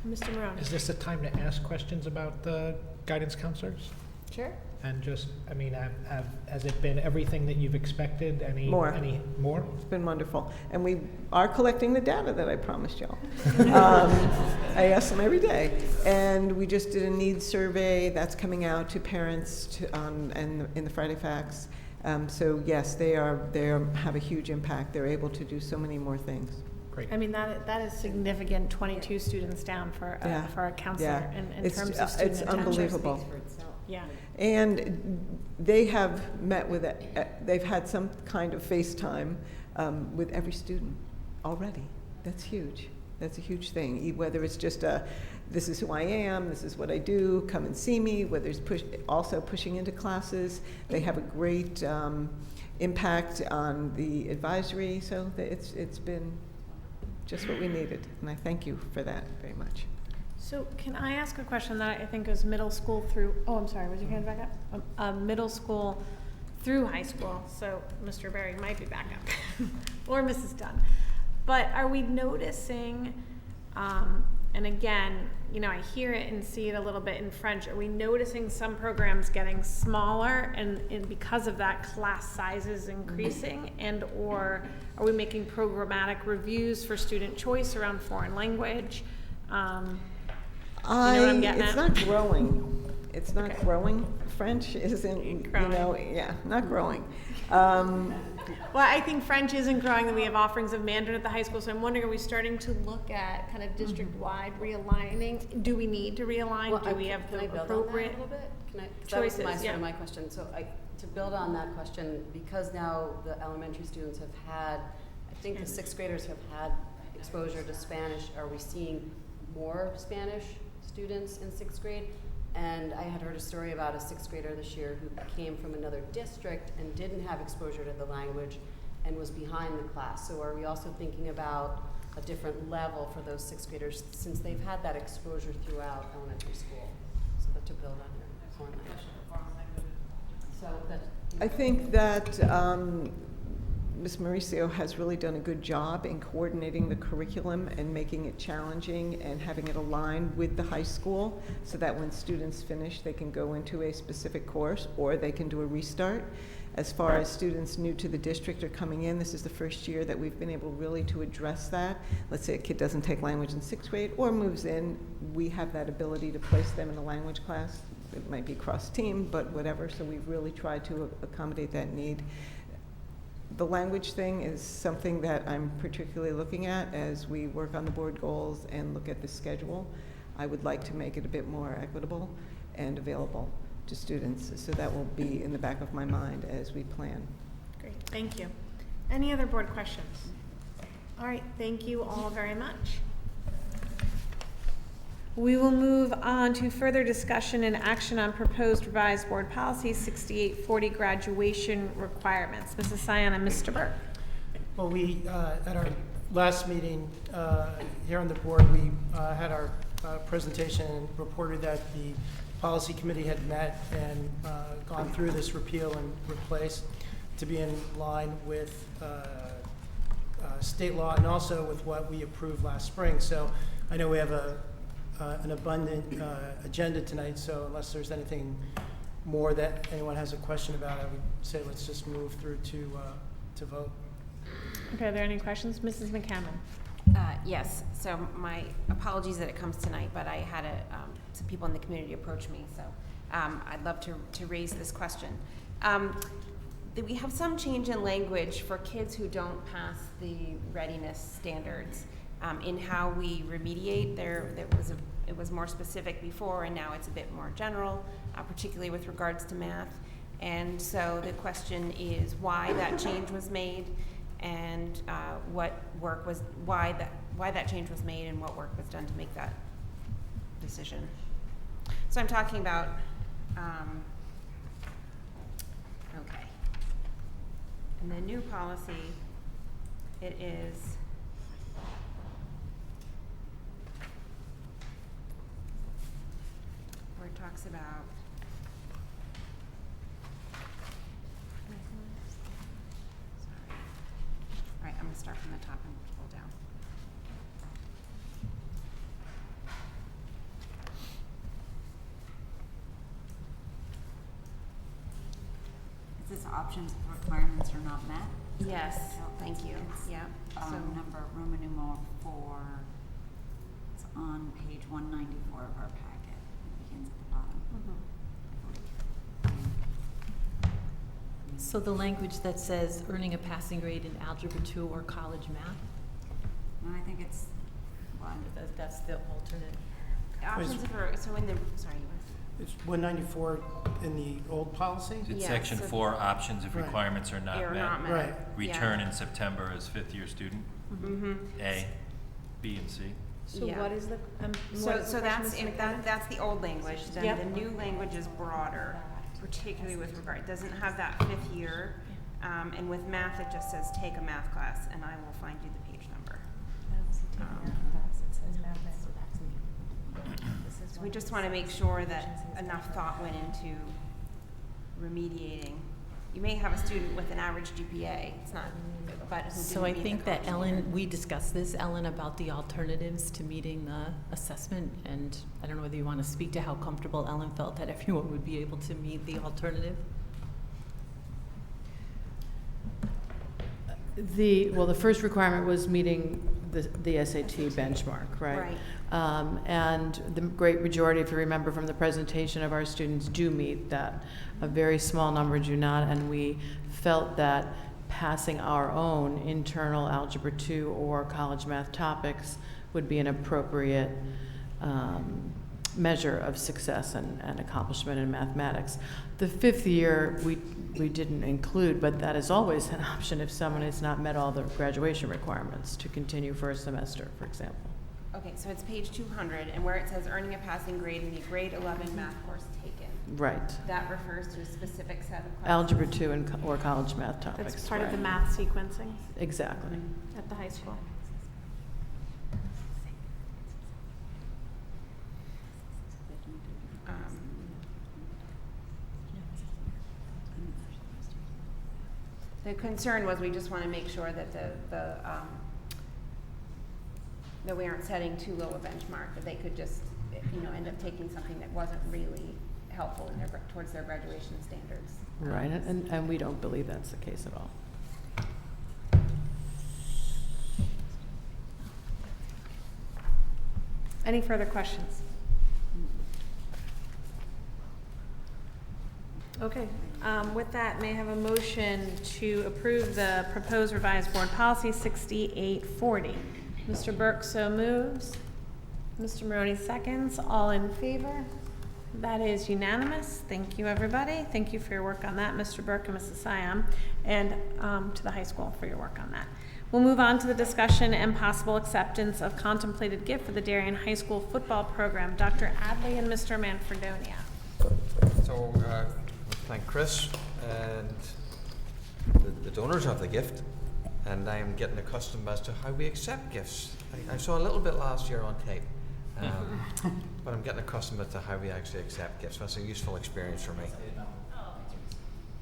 Mr. Moroni. Is this the time to ask questions about the guidance counselors? Sure. And just, I mean, has it been everything that you've expected? Any more? It's been wonderful. And we are collecting the data that I promised y'all. I ask them every day. And we just did a needs survey that's coming out to parents and in the Friday Facts. So yes, they have a huge impact. They're able to do so many more things. Great. I mean, that is significant, 22 students down for a counselor in terms of student it's attention. unbelievable. Yeah. And they have met with they've had some kind of FaceTime with every student already. That's huge. That's a huge thing. Whether it's just this is who I am, this is what I do, come and see me, whether it's also pushing into classes. They have a great impact on the advisory, so it's been just what we needed, and I thank you for that very much. So can I ask a question that I think is middle school through, oh, I'm sorry, was your hand back up? Middle school through high school, so Mr. Berry might be back up, or Mrs. Dunn. But are we noticing, and again, you know, I hear it and see it a little bit in French, are we noticing some programs getting smaller and because of that class sizes increasing, and or are we making programmatic reviews for student choice around foreign language? You know what I'm getting It's at? not growing. It's not Okay. growing. French isn't, you know, yeah, not growing. Well, I think French isn't growing, and we have offerings of Mandarin at the high school, so I'm wondering, are we starting to look at kind of district-wide realigning? Do we need to realign? Well, do we have can the I build appropriate on that a little bit? Can I, 'cause choices? that was Yeah. my question. So to build on that question, because now the elementary students have had, I think the sixth graders have had exposure to Spanish, are we seeing more Spanish students in sixth grade? And I had heard a story about a sixth grader this year who came from another district and didn't have exposure to the language and was behind the class. So are we also thinking about a different level for those sixth graders since they've had that exposure throughout elementary school? So that to build on your foreign language. So that. I think that Ms. Mauricio has really done a good job in coordinating the curriculum and making it challenging and having it aligned with the high school so that when students finish, they can go into a specific course or they can do a restart. As far as students new to the district are coming in, this is the first year that we've been able really to address that. Let's say a kid doesn't take language in sixth grade or moves in, we have that ability to place them in a language class. It might be cross-team, but whatever, so we've really tried to accommodate that need. The language thing is something that I'm particularly looking at as we work on the board goals and look at the schedule. I would like to make it a bit more equitable and available to students, so that will be in the back of my mind as we plan. Great, thank you. Any other board questions? All right, thank you all very much. We will move on to further discussion and action on proposed revised board policy 6840 graduation requirements. Mrs. Sion and Mr. Burke. Well, we, at our last meeting here on the board, we had our presentation and reported that the policy committee had met and gone through this repeal and replace to be in line with state law and also with what we approved last spring. So I know we have an abundant agenda tonight, so unless there's anything more that anyone has a question about, I would say let's just move through to vote. Okay, are there any questions? Mrs. McCammon. Yes, so my apologies that it comes tonight, but I had some people in the community approach me, so I'd love to raise this question. We have some change in language for kids who don't pass the readiness standards in how we remediate. It was more specific before, and now it's a bit more general, particularly with regards to math. And so the question is why that change was made, and why that change was made, and what work was done to make that decision. So I'm talking about, okay. In the new policy, it is where it talks about All right, I'm gonna start from the top and pull down. Is this options if requirements are not met? Yes, thank you, It's, yeah. So, number Roman numeral 4, it's on page 194 of our packet. It begins at the bottom. So the language that says earning a passing grade in Algebra 2 or college math, No, I think it's one. that's the alternate. options for, so in the, sorry, you It's 194 in the old policy? It's Yeah, section so- 4, options if Right. requirements are not They are met. not met. Right. Return in September as fifth-year student, Mm-hmm. A, B, and C. So Yeah. what is the, what So is the that's, question, Mrs. if McCammon? that's the old language, then Yep. the new language is broader, particularly with regard, it doesn't have that fifth year. And with math, it just says take a math class, and I will find you the page number. So we just want to make sure that enough thought went into remediating, you may have a student with an average GPA. It's not about who So I didn't meet think the that college Ellen, standard. we discussed this, Ellen, about the alternatives to meeting the assessment, and I don't know whether you want to speak to how comfortable Ellen felt that everyone would be able to meet the alternative. The first requirement was meeting the SAT benchmark, right? Right. And the great majority, if you remember from the presentation, of our students do meet that. A very small number do not, and we felt that passing our own internal Algebra 2 or college math topics would be an appropriate measure of success and accomplishment in mathematics. The fifth year we didn't include, but that is always an option if someone has not met all the graduation requirements to continue for a semester, for example. Okay, so it's page 200, and where it says earning a passing grade in the grade 11 math course taken. Right. That refers to a specific set of classes. Algebra 2 or college math topics. That's part of the right. math sequencing Exactly. at the high school. The concern was we just want to make sure that that we aren't setting too low a benchmark, that they could just, end up taking something that wasn't really helpful in towards their graduation standards. Right, and we don't believe that's the case at all. Any further questions? Okay, with that, may I have a motion to approve the proposed revised board policy 6840? Mr. Burke so moves. Mr. Maroney seconds. All in favor? That is unanimous. Thank you, everybody. Thank you for your work on that, Mr. Burke and Mrs. Siam, and to the high school for your work on that. We'll move on to the discussion and possible acceptance of contemplated gift for the Darien High School football program. Dr. Adley and Mr. Manfredonia. So, thank Chris and the donors of the gift, and I'm getting accustomed as to how we accept gifts. I saw a little bit last year on tape, but I'm getting accustomed to how we actually accept gifts. That's a useful experience for me.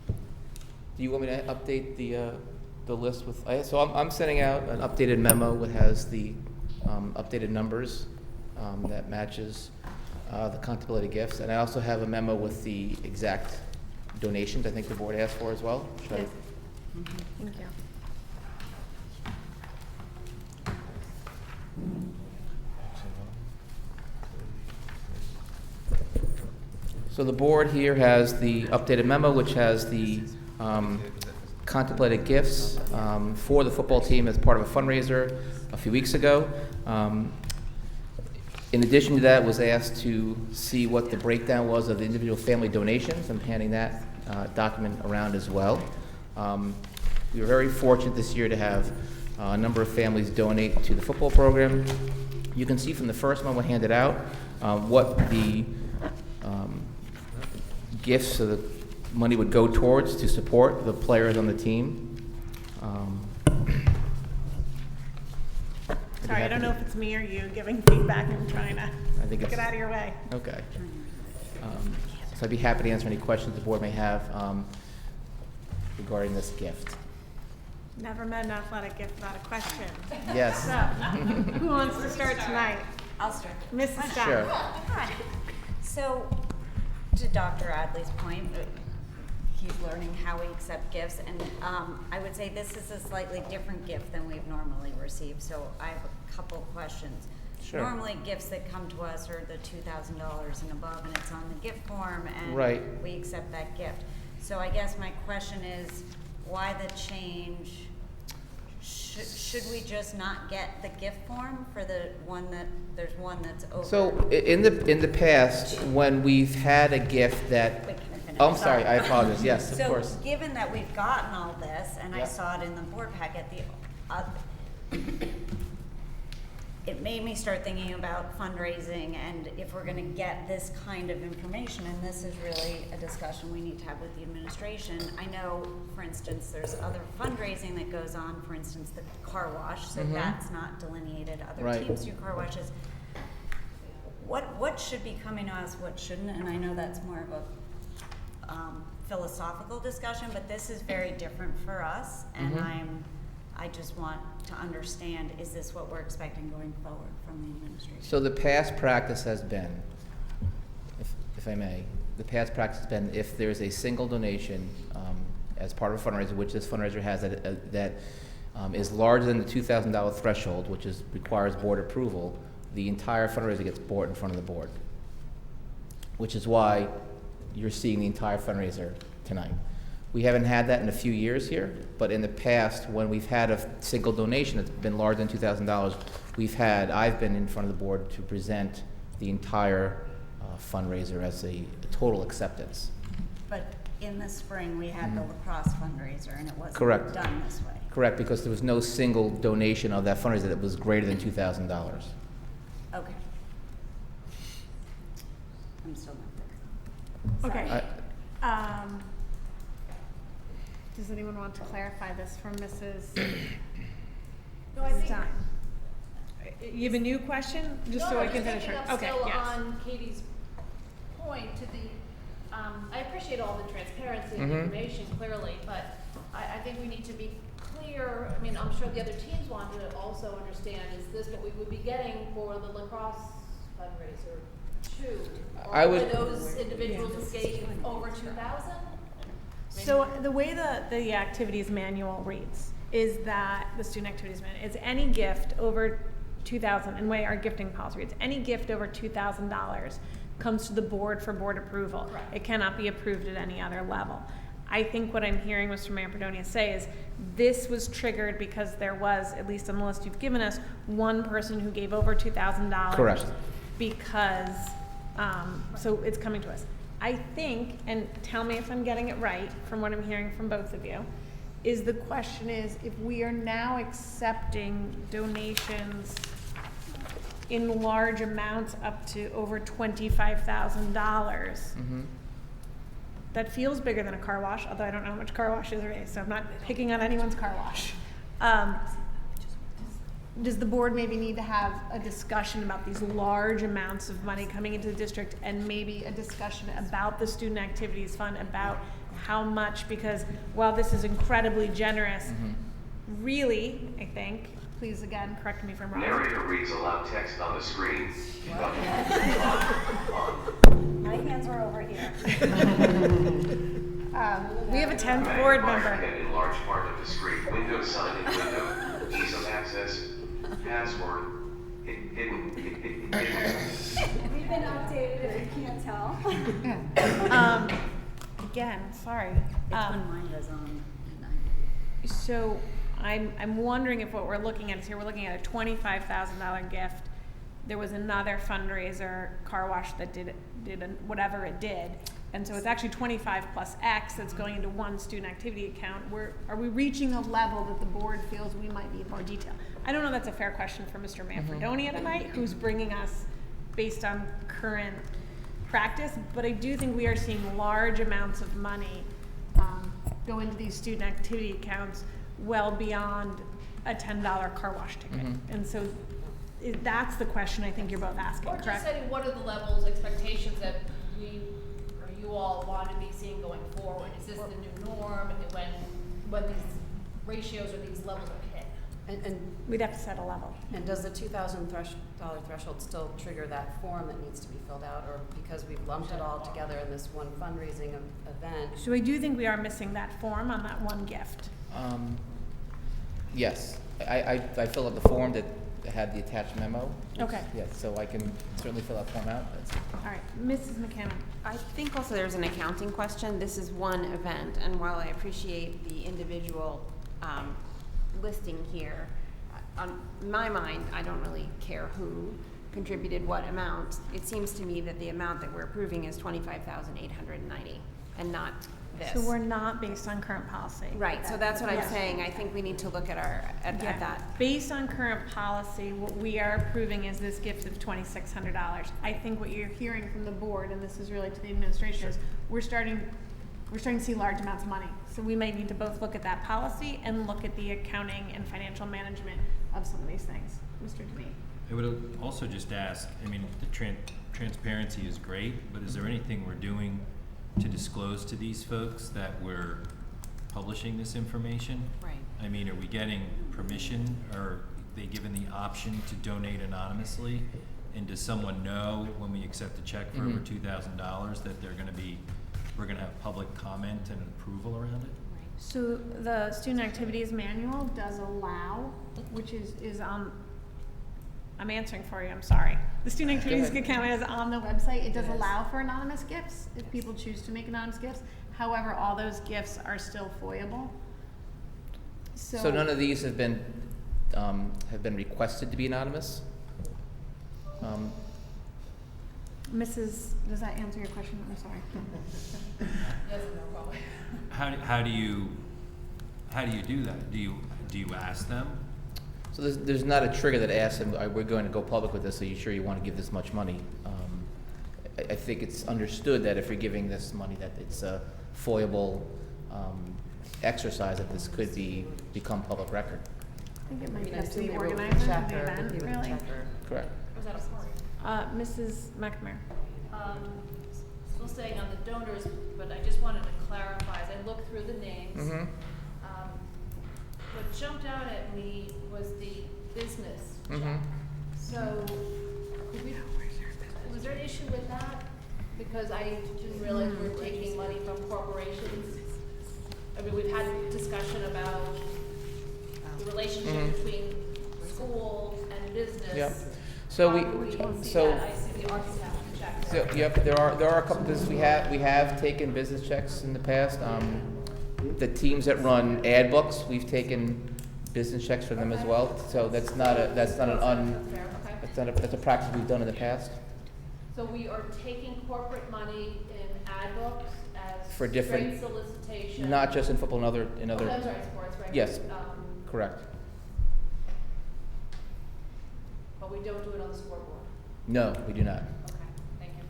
Do you want me to update the list with? So I'm sending out an updated memo that has the updated numbers that matches the contemplated gifts, and I also have a memo with the exact donations I think the board asked for as well. Should I? Thank you. So the board here has the updated memo, which has the contemplated gifts for the football team as part of a fundraiser a few weeks ago. In addition to that, was asked to see what the breakdown was of the individual family donations. I'm handing that document around as well. We were very fortunate this year to have a number of families donate to the football program. You can see from the first one we handed out what the gifts of the money would go towards to support the players on the team. Sorry, I don't know if it's me or you giving feedback and trying to Get out of your way. Okay. So I'd be happy to answer any questions the board may have regarding this gift. Never met an athletic gift without a question. Yes. So, who wants to start tonight? I'll start. Mrs. Stein. Sure. Hi. So, to Dr. Adley's point, he's learning how we accept gifts, and I would say this is a slightly different gift than we've normally received, so I have a couple questions. Sure. Normally, gifts that come to us are the $2,000 and above, and it's on the gift form, and Right. we accept that gift. So I guess my question is, why the change? Should we just not get the gift form for the one that, there's one that's over? So in the past, when we've had a gift that, Wait, can I finish? oh, I'm sorry, I apologize. Yes, of course. So, given that we've gotten all this, and I Yep. saw it in the board packet, it made me start thinking about fundraising, and if we're gonna get this kind of information, and this is really a discussion we need to have with the administration. I know, for instance, there's other fundraising that goes on, for instance, the car wash, so that's not delineated. Other Right. teams do car washes. What should be coming to us, what shouldn't, and I know that's more of a philosophical discussion, but this is very different for us, and I just want to understand, is this what we're expecting going forward from the administration? So the past practice has been, if I may, the past practice has been if there's a single donation as part of a fundraiser, which this fundraiser has, that is larger than the $2,000 threshold, which requires board approval, the entire fundraiser gets brought in front of the board, which is why you're seeing the entire fundraiser tonight. We haven't had that in a few years here, but in the past, when we've had a single donation that's been larger than $2,000, I've been in front of the board to present the entire fundraiser as a total acceptance. But in the spring, we had the lacrosse fundraiser, and it wasn't Correct. done this way. Correct, because there was no single donation of that fundraiser that was greater than $2,000. Okay. I'm still not there. Okay. Does anyone want to clarify this from Mrs. No, I think. Stein? You have a new question, just so I can finish her. Okay, Still yes. on Katie's point to the, I appreciate all the transparency and information clearly, but I think we need to be clear. I mean, I'm sure the other teams want to also understand, is this what we would be getting for the lacrosse fundraiser too? Or were those individuals who gave over 2,000? So the way the activities manual reads is that the student activities manual is any gift over $2,000, and the way our gifting policy reads, any gift over $2,000 comes to the board for board approval. Right. It cannot be approved at any other level. I think what I'm hearing Mr. Mamperdonia say is this was triggered because there was, at least on the list you've given us, one person who gave over $2,000. Correct. Because, so it's coming to us. I think, and tell me if I'm getting it right from what I'm hearing from both of you, is the question is if we are now accepting donations in large amounts up to over $25,000, that feels bigger than a car wash, although I don't know how much car washes are raised, so I'm not picking on anyone's car wash. Does the board maybe need to have a discussion about these large amounts of money coming into the district, and maybe a discussion about the student activities fund, about how much, because while this is incredibly generous, really, I think, please again, correct me if I'm wrong. Narrator reads aloud text on the screen. My hands are over here. We have a 10th board member. In large part of the screen. Window sign in window. Ease of access. Password. Hidden. We've been updated if you can't tell. Again, sorry. It's when mine goes on at night. So I'm wondering if what we're looking at is here, we're looking at a $25,000 gift. There was another fundraiser, car wash, that did whatever it did. And so it's actually 25 plus X that's going into one student activity account. Are we reaching a level that the board feels we might need more detail? I don't know, that's a fair question for Mr. Manfredonia tonight, who's bringing us based on current practice, but I do think we are seeing large amounts of money go into these student activity accounts well beyond a $10 car wash ticket. And so that's the question I think you're both asking, Or correct? just saying, what are the levels, expectations that we, or you all want to be seeing going forward? Is this the new norm, and when these ratios or these levels are hit? And we'd have to set a level. And does the $2,000 threshold still trigger that form that needs to be filled out, or because we've lumped it all together in this one fundraising event? So I do think we are missing that form on that one gift. Yes, I filled out the form that had the attached memo. Okay. Yes, so I can certainly fill that form out. All right, Mrs. McKenna. I think also there's an accounting question. This is one event, and while I appreciate the individual listing here, on my mind, I don't really care who contributed what amount. It seems to me that the amount that we're approving is $25,890, and not this. So we're not based on current policy. Right, so that's what I'm Yeah. saying. I think we need to look at at that. Based on current policy, what we are approving is this gift of $2,600. I think what you're hearing from the board, and this is really to the administration, is we're starting to see large amounts of money. So we may need to both look at that policy and look at the accounting and financial management of some of these things. Mr. Denny. I would also just ask, I mean, the transparency is great, but is there anything we're doing to disclose to these folks that we're publishing this information? Right. I mean, are we getting permission, or are they given the option to donate anonymously? And does someone know when we accept a check for over $2,000 that we're gonna have public comment and approval around it? So the student activities manual does allow, which is on, I'm answering for you, I'm sorry. The student activities account is on the website. It does allow for anonymous gifts if people choose to make anonymous gifts. However, all those gifts are still foiable. So none of these have been requested to be anonymous? Mrs., does that answer your question? I'm sorry. Yes, no problem. How do you do that? Do you ask them? So there's not a trigger that asks them, we're going to go public with this, are you sure you want to give this much money? I think it's understood that if you're giving this money, that it's a foible exercise, that this could become public record. I think it might be I up to assume the they wrote the organizer of the checker, event, he wrote the really. checker. Correct. Was that a story? Mrs. McNamara. Still staying on the donors, but I just wanted to clarify, as I looked through the names, Mm-hmm. what jumped out at me was the business check. Mm-hmm. So, was there an issue with that? Because I didn't realize we were taking money from corporations. I mean, we've had discussion about the relationship between school and business. Yep. So How do we see that? I see the arts have to check there. So, yep, there are a couple of business, we have taken business checks in the past. The teams that run ad books, we've taken business checks for them as well. So that's a practice we've done in the past. So we are taking corporate money in ad books as For different- straight solicitation. Not just in football, in other. Oh, that's right, sports, right? Yes, correct. But we don't do it on the scoreboard. No, we do not. Okay, thank you.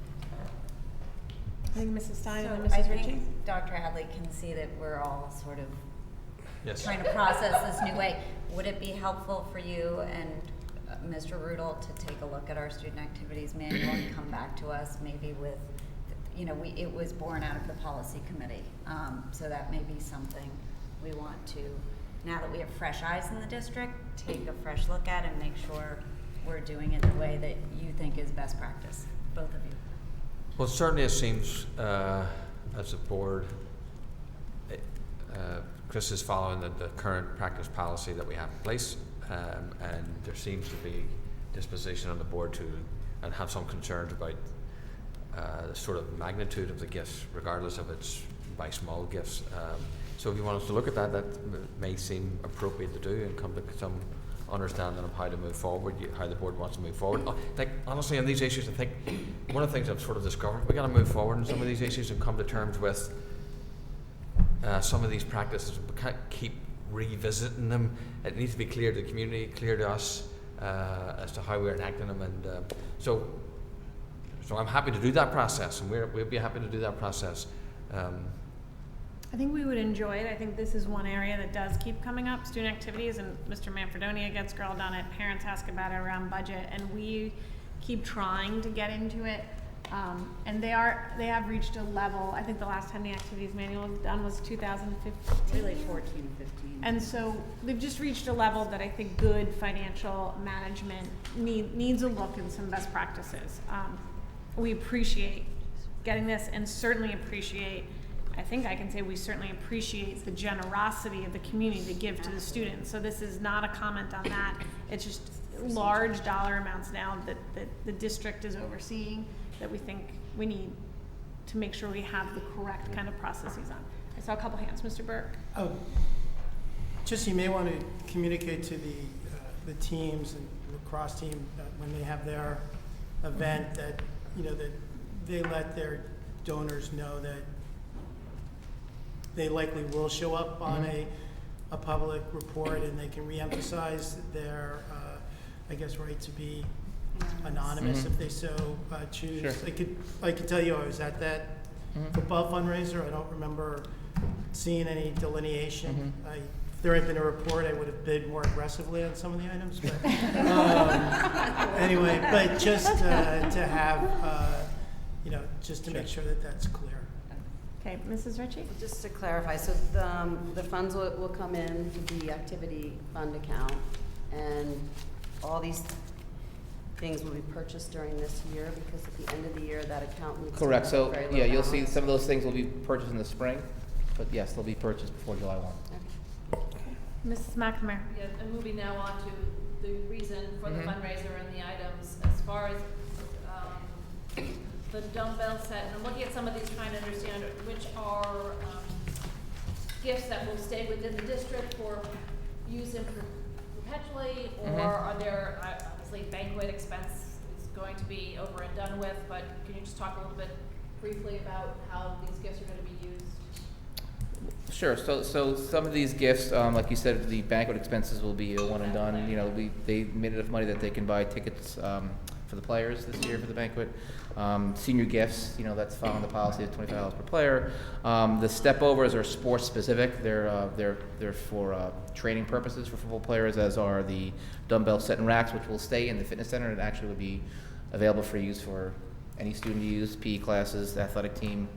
I think Mrs. Stein and So then I Mrs. Ritchie. think Dr. Hadley can see that we're all sort of Yes. trying to process this new way. Would it be helpful for you and Mr. Rudel to take a look at our student activities manual and come back to us maybe with, it was born out of the policy committee. So that may be something we want to, now that we have fresh eyes in the district, take a fresh look at and make sure we're doing it the way that you think is best practice, both of you. Well, certainly it seems, as a board, Chris is following the current practice policy that we have in place, and there seems to be disposition on the board and have some concerns about the sort of magnitude of the gifts, regardless of it's by small gifts. So if you want us to look at that, that may seem appropriate to do and come to some understanding of how to move forward, how the board wants to move forward. I think, honestly, on these issues, I think one of the things I've sort of discovered, we've got to move forward on some of these issues and come to terms with some of these practices. We can't keep revisiting them. It needs to be clear to the community, clear to us as to how we're enacting them. And so I'm happy to do that process, and we'll be happy to do that process. I think we would enjoy it. I think this is one area that does keep coming up, student activities, and Mr. Manfredonia gets grilled on it, parents ask about it around budget, and we keep trying to get into it. And they have reached a level, I think the last time the activities manual was done was 2015. Really 14, 15. And so they've just reached a level that I think good financial management needs a look in some best practices. We appreciate getting this, and certainly appreciate, I think I can say we certainly appreciate the generosity of the community to give to the students. So this is not a comment on that. It's just large dollar amounts now that the district is overseeing that we think we need to make sure we have the correct kind of processes on. I saw a couple hands. Mr. Burke. Oh, just you may want to communicate to the teams and lacrosse team when they have their event that that they let their donors know that they likely will show up on a public report, and they can reemphasize their right to be anonymous if they so choose. Sure. I could tell you I was at that football fundraiser. I don't remember seeing any delineation. If there had been a report, I would have bid more aggressively on some of the items. But anyway, but just to have, just to make sure that that's clear. Okay, Mrs. Ritchie? Just to clarify, so the funds will come in to the activity fund account, and all these things will be purchased during this year, because at the end of the year, that account needs to Correct, have so, a very low yeah, you'll see balance. some of those things will be purchased in the spring, but yes, they'll be purchased before July 1. Mrs. McNamara? Yeah, and moving now on to the reason for the Mhm. fundraiser and the items. As far as the dumbbell set, and I'm looking at some of these trying to understand which are gifts that will stay within the district for use in perpetually, or Mhm. are there, obviously banquet expense is going to be over and done with, but can you just talk a little bit briefly about how these gifts are going to be used? Sure. So some of these gifts, like you said, the banquet expenses will be a one and done. You know, they made enough money that they can buy tickets for the players this year for the banquet. Senior gifts, you know, that's following the policy of $25 per player. The step overs are sports specific. They're for training purposes for football players, as are the dumbbell set and racks, which will stay in the fitness center and actually will be available for use for any student to use, PE classes, the athletic team.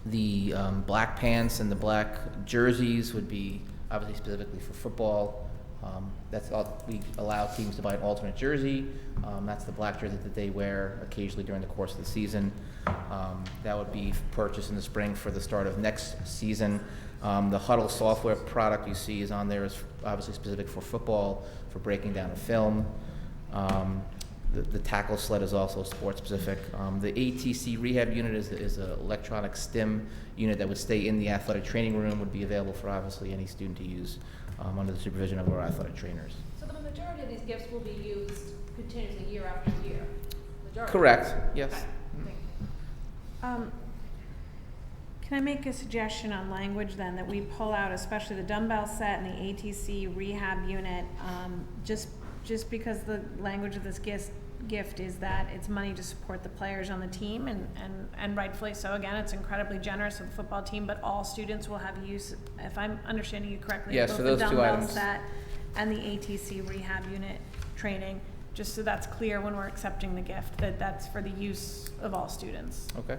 The black pants and the black jerseys would be obviously specifically for football. That's all, we allow teams to buy an alternate jersey. That's the black jersey that they wear occasionally during the course of the season. That would be purchased in the spring for the start of next season. The Huddle software product you see is on there is obviously specific for football, for breaking down a film. The tackle sled is also sports specific. The ATC rehab unit is an electronic stim unit that would stay in the athletic training room, would be available for obviously any student to use under the supervision of our athletic trainers. So the majority of these gifts will be used continuously year after year? Majority? Correct, yes. Okay, thank you. Can I make a suggestion on language then, that we pull out especially the dumbbell set and the ATC rehab unit, just because the language of this gift is that it's money to support the players on the team, and rightfully so. Again, it's incredibly generous of the football team, but all students will have use, if I'm understanding you correctly, Yes, both so the those two dumbbell items. set and the ATC rehab unit training, just so that's clear when we're accepting the gift, that that's for the use of all students. Okay.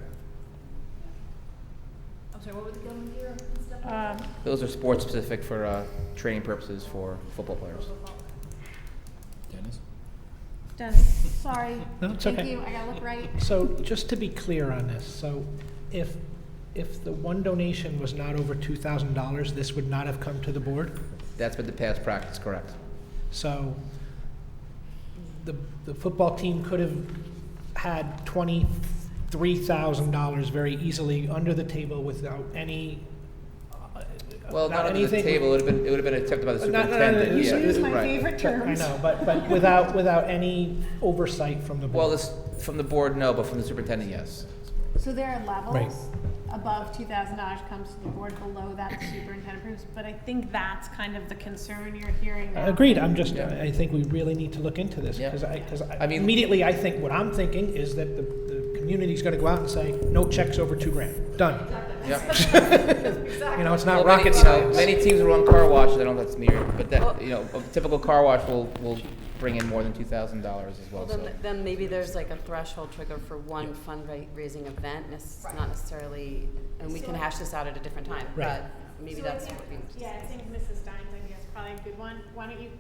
I'm sorry, what was the going year and stuff? Those are sports specific for training purposes for football players. Dennis, sorry. No, it's Thank okay. you, I gotta look right. So just to be clear on this, so if the one donation was not over $2,000, this would not have come to the board? That's been the past practice, correct? So the football team could have had $23,000 very easily under the table without any. Well, without not under the anything- table, it would have been attempted by the No, superintendent. you yeah, use my right. favorite terms. I know, but without any oversight from the board. Well, this, from the board, no, but from the superintendent, yes. So there are levels. Right. Above $2,000 comes to the board, below that the superintendent approves, but I think that's kind of the concern you're hearing now. Agreed, I'm just, Yeah. I think we really need to look into this, Yeah. because I mean- immediately I think, what I'm thinking is that the community's gonna go out and say, no checks over $2,000, done. Yep. You know, it's not Well, rocket many, science. Many teams run car washes, I don't know if that's mirrored, but that, you know, a typical car wash will bring in more than $2,000 as well, Well, so. then maybe there's like a threshold trigger for one fundraising event, not necessarily, and we can hash this out at a different time, Right. but maybe So I that's think- what we. Yeah, I think Mrs. Stein's idea is probably a good one. Why don't you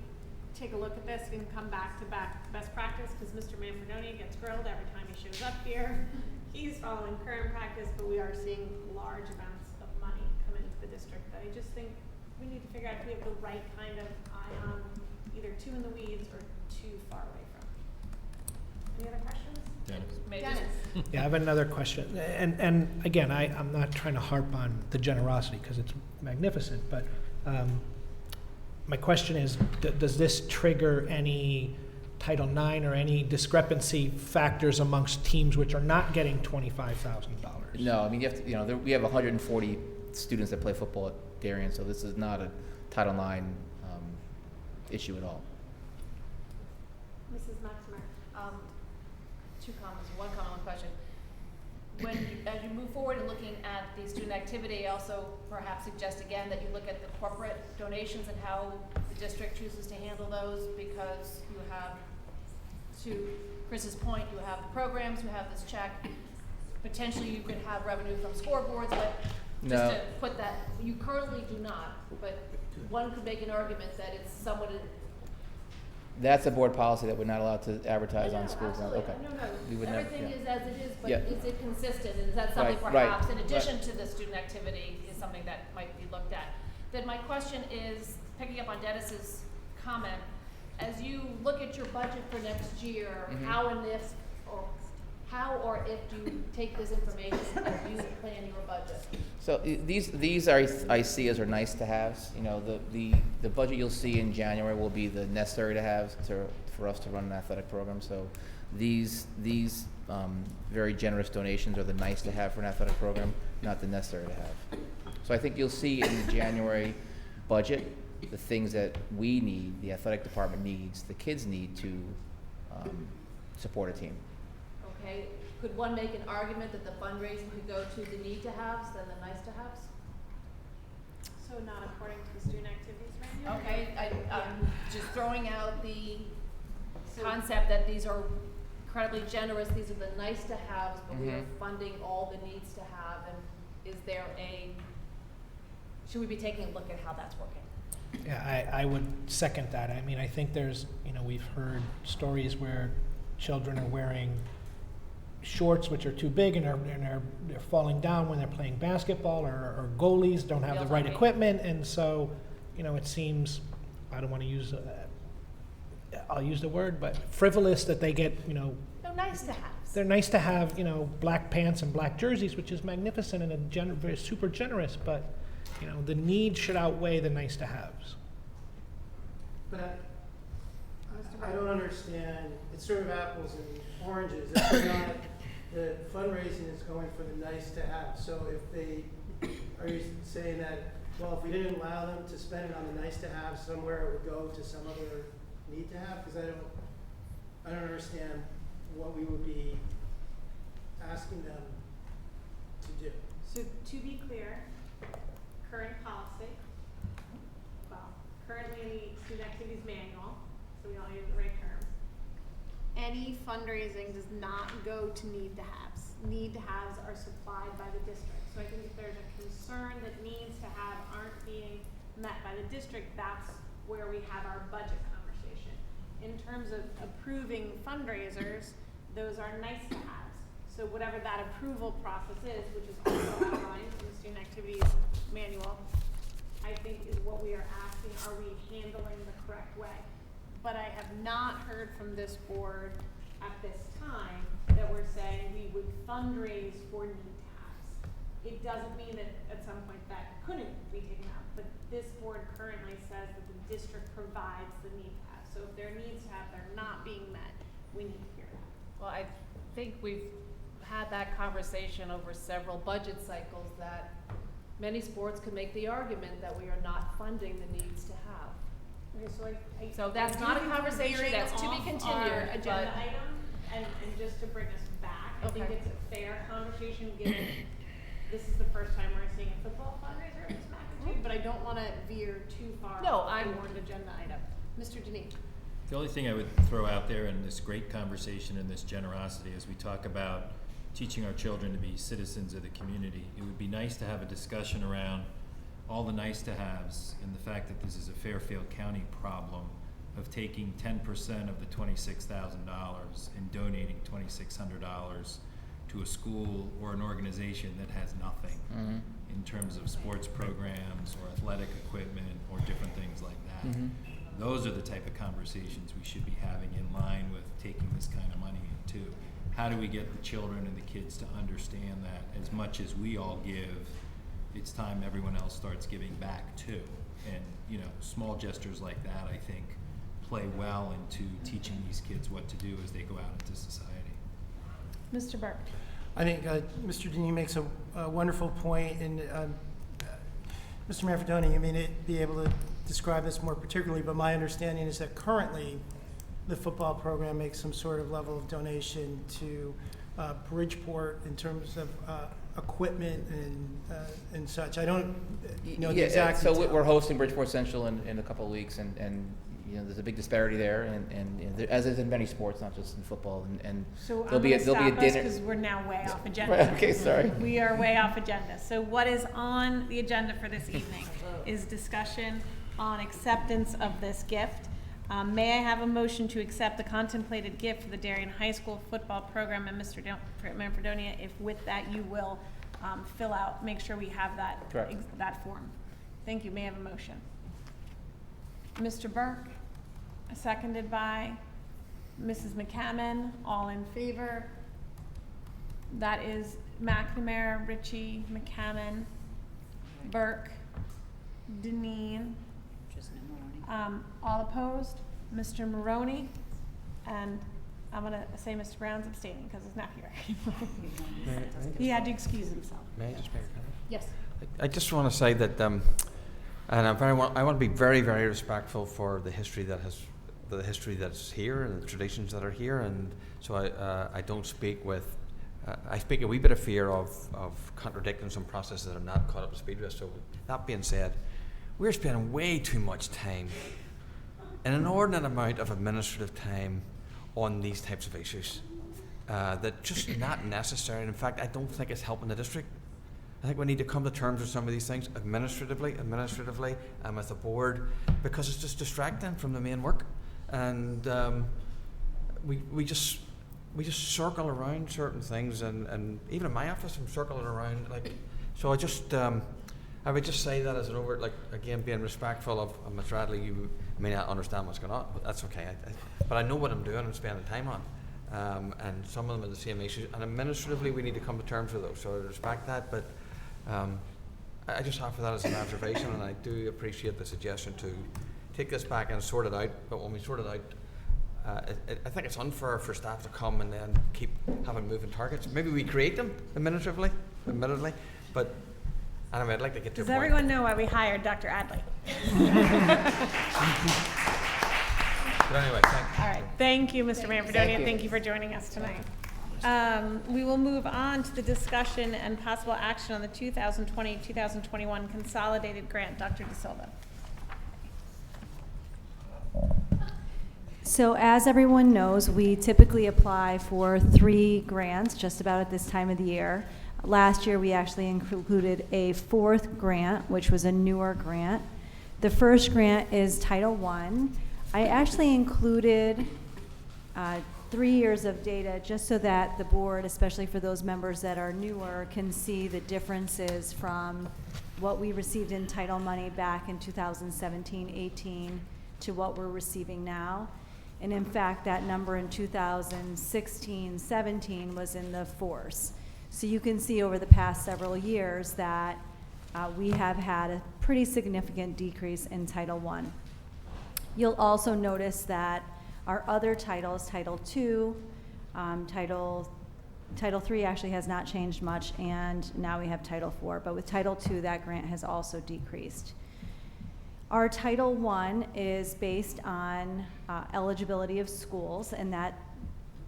take a look at this and come back to best practice, because Mr. Manfredoni gets grilled every time he shows up here. He's following current practice, but we are seeing large amounts of money come into the district that I just think we need to figure out if we have the right kind of eye on, either too in the weeds or too far away from. Any other questions? Dennis. Yeah, I have another question, and again, I'm not trying to harp on the generosity, because it's magnificent, but my question is, does this trigger any Title IX or any discrepancy factors amongst teams which are not getting $25,000? No, I mean, you have to, you know, we have 140 students that play football at Darien, so this is not a Title IX issue at all. Mrs. Maxmer. Two comments, one comment, one question. As you move forward in looking at the student activity, I also perhaps suggest again that you look at the corporate donations and how the district chooses to handle those, because you have, to Chris's point, you have the programs, you have this check. potentially you could have revenue from scoreboards, but No. just to put that, you currently do not, but one could make an argument that it's somewhat. That's a board policy that we're not allowed to advertise No, on no, schools. absolutely. Okay. We would never, Everything yeah. is as it is, but Yeah. is it consistent, and is that something Right, perhaps, right, in addition to the student activity, is something that might be looked at? Then my question is, picking up on Dennis's comment, as you look at your budget for next year, Mhm. how or if do you take this information as you plan your budget? So these are, I see as are nice to haves. You know, the budget you'll see in January will be the necessary to haves for us to run an athletic program. So these very generous donations are the nice to have for an athletic program, not the necessary to have. So I think you'll see in the January budget the things that we need, the athletic department needs, the kids need to support a team. Okay, could one make an argument that the fundraising could go to the need to haves than the nice to haves? So not according to the student activities manual? Okay, I'm just throwing out the concept that these are incredibly generous, these are the nice to haves, but we are Mhm. funding all the needs to have, and is there should we be taking a look at how that's working? Yeah, I would second that. I mean, I think there's, we've heard stories where children are wearing shorts which are too big and they're falling down when they're playing basketball, or goalies don't have the right equipment, and so, it seems, I don't want to use, I'll use the word, but frivolous that they get, No, nice to haves. they're nice to have, black pants and black jerseys, which is magnificent and very super generous, but, the need should outweigh the nice to haves. But I don't understand, it's sort of apples and oranges. If we're not, the fundraising is going for the nice to have. So are you saying that, well, if we didn't allow them to spend it on the nice to have somewhere, it would go to some other need to have? Because I don't understand what we would be asking them to do. So to be clear, current policy, currently in the student activities manual, so we all use the right terms, any fundraising does not go to need to haves. Need to haves are supplied by the district. So I think if there's a concern that needs to have aren't being met by the district, that's where we have our budget conversation. In terms of approving fundraisers, those are nice to haves. So whatever that approval process is, which is also outlined in the student activities manual, I think is what we are asking, are we handling the correct way? But I have not heard from this board at this time that we're saying we would fundraise for need to haves. It doesn't mean that at some point that couldn't be taken out, but this board currently says that the district provides the need to have. So if their needs to have, they're not being met, we need to hear that. Well, I think we've had that conversation over several budget cycles, that many sports could make the argument that we are not funding the needs to have. Okay, So that's not a conversation that's to be continued, Our agenda but- item, and just to bring us back, I think Okay. it's a fair conversation given this is the first time we're seeing a football fundraiser of this magnitude, but I don't want to veer too far No, off the I'm- warrant agenda item. Mr. Deneen. The only thing I would throw out there in this great conversation and this generosity, as we talk about teaching our children to be citizens of the community, it would be nice to have a discussion around all the nice to haves and the fact that this is a Fairfield County problem of taking 10% of the $26,000 and donating $2,600 to a school or an organization that has nothing Mhm. in terms of sports programs or athletic equipment or different things like that. Mhm. Those are the type of conversations we should be having in line with taking this kind of money in too. How do we get the children and the kids to understand that as much as we all give, it's time everyone else starts giving back too. And, small gestures like that, I think, play well into teaching these kids what to do as they go out into society. Mr. Burke. I think Mr. Deneen makes a wonderful point, and Mr. Manfredoni, you may be able to describe this more particularly, but my understanding is that currently the football program makes some sort of level of donation to Bridgeport in terms of equipment and such. I don't know the exact So detail. we're hosting Bridgeport Central in a couple of weeks, and there's a big disparity there, and as is in many sports, not just in football. And So there'll I'm be going to there'll be stop a us dinner. because we're now way off agenda. Right, okay, sorry. We are way off agenda. So what is on the agenda for this evening is discussion on acceptance of this gift. May I have a motion to accept the contemplated gift for the Darien High School football program? And Mr. Manfredonia, if with that you will fill out, make sure we have that, Correct. that form. Thank you. May I have a motion? Mr. Burke, seconded by Mrs. McCammon. All in favor? That is McNamara, Ritchie, McCammon, Burke, Deneen. All opposed? Mr. Maroney, and I'm going to say Mr. Brown's abstaining because he's not here anymore. He had to excuse himself. May I just make a comment? Yes. I just want to say that, and I want to be very, very respectful for the history that's here and the traditions that are here, and so I don't speak with, I speak a wee bit of fear of contradicting some processes that are not caught up to speed with. So that being said, we're spending way too much time, an inordinate amount of administrative time on these types of issues that just not necessary. And in fact, I don't think it's helping the district. I think we need to come to terms with some of these things administratively, and with the board, because it's just distracting from the main work. And we just circle around certain things, and even in my office, I'm circling around so. I would just say that as an overt, again, being respectful of Ms. Radley, you may not understand what's going on, but that's okay. But I know what I'm doing and spending time on. And some of them are the same issues. And administratively, we need to come to terms with those. So I respect that, but I just offer that as an observation, and I do appreciate the suggestion to take this back and sort it out. But when we sort it out, I think it's unfair for staff to come and then keep having moving targets. Maybe we create them administratively, admittedly, but anyway, I'd like to get to a Does point. everyone know why we hired Dr. Adley? But anyway, All right. Thank you, Mr. Manfredonia. Thank you for joining us tonight. We will move on to the discussion and possible action on the 2020-2021 consolidated grant. Dr. De Silva. So as everyone knows, we typically apply for 3 grants just about at this time of the year. Last year, we actually included a 4th grant, which was a newer grant. The first grant is Title I. I actually included 3 years of data just so that the board, especially for those members that are newer, can see the differences from what we received in title money back in 2017-18 to what we're receiving now. And in fact, that number in 2016-17 was in the 4s. So you can see over the past several years that we have had a pretty significant decrease in Title I. You'll also notice that our other titles, Title II, Title III actually has not changed much, and now we have Title IV. But with Title II, that grant has also decreased. Our Title I is based on eligibility of schools, and that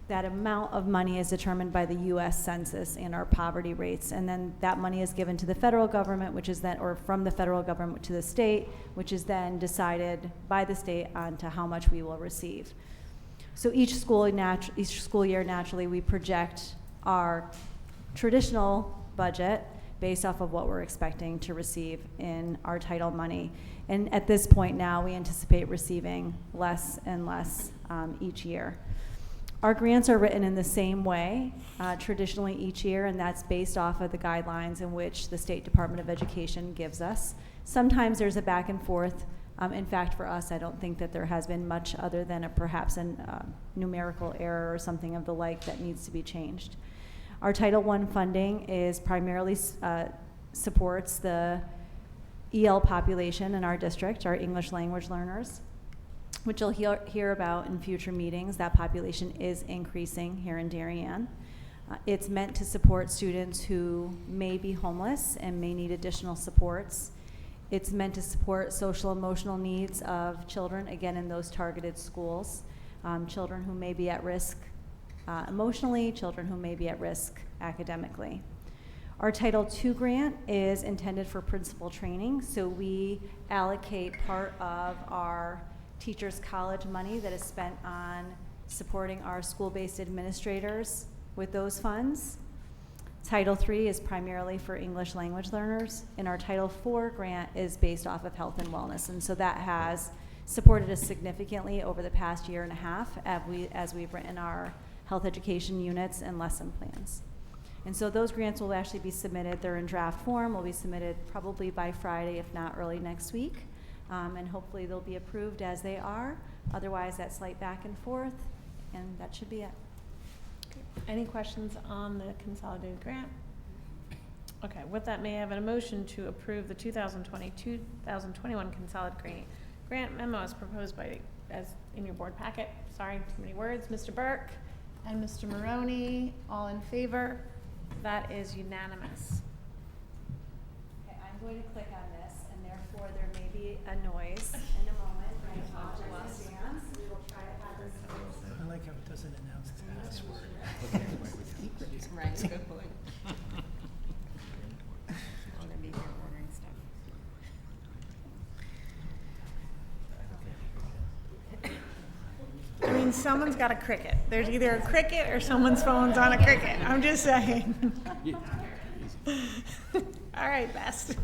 amount of money is determined by the U.S. Census and our poverty rates, and then that money is given to the federal government, which is then, or from the federal government to the state, which is then decided by the state on to how much we will receive. So each school year, naturally, we project our traditional budget based off of what we're expecting to receive in our title money. And at this point now, we anticipate receiving less and less each year. Our grants are written in the same way traditionally each year, and that's based off of the guidelines in which the State Department of Education gives us. Sometimes there's a back and forth. In fact, for us, I don't think that there has been much other than perhaps a numerical error or something of the like that needs to be changed. Our Title I funding is primarily supports the EL population in our district, our English language learners, which you'll hear about in future meetings. That population is increasing here in Darien. It's meant to support students who may be homeless and may need additional supports. It's meant to support social emotional needs of children, again, in those targeted schools. Children who may be at risk emotionally, children who may be at risk academically. Our Title II grant is intended for principal training, so we allocate part of our teachers' college money that is spent on supporting our school-based administrators with those funds. Title III is primarily for English language learners, and our Title IV grant is based off of health and wellness. And so that has supported us significantly over the past year and a half as we've written our health education units and lesson plans. And so those grants will actually be submitted. They're in draft form, will be submitted probably by Friday, if not early next week. And hopefully they'll be approved as they are. Otherwise, that slight back and forth, and that should be it. Any questions on the consolidated grant? Okay, with that, may I have a motion to approve the 2020-2021 consolidated grant memo as proposed as in your board packet? Sorry, too many words. Mr. Burke and Mr. Maroney, all in favor? That is unanimous. Okay, I'm going to click on this, and therefore there may be a noise in a moment. I apologize in advance. We will try to have this. I like how it doesn't announce its password. Right, good point. I'm gonna be here ordering stuff. I mean, someone's got a cricket. There's either a cricket or someone's phone's on a cricket. I'm just saying. All right, best.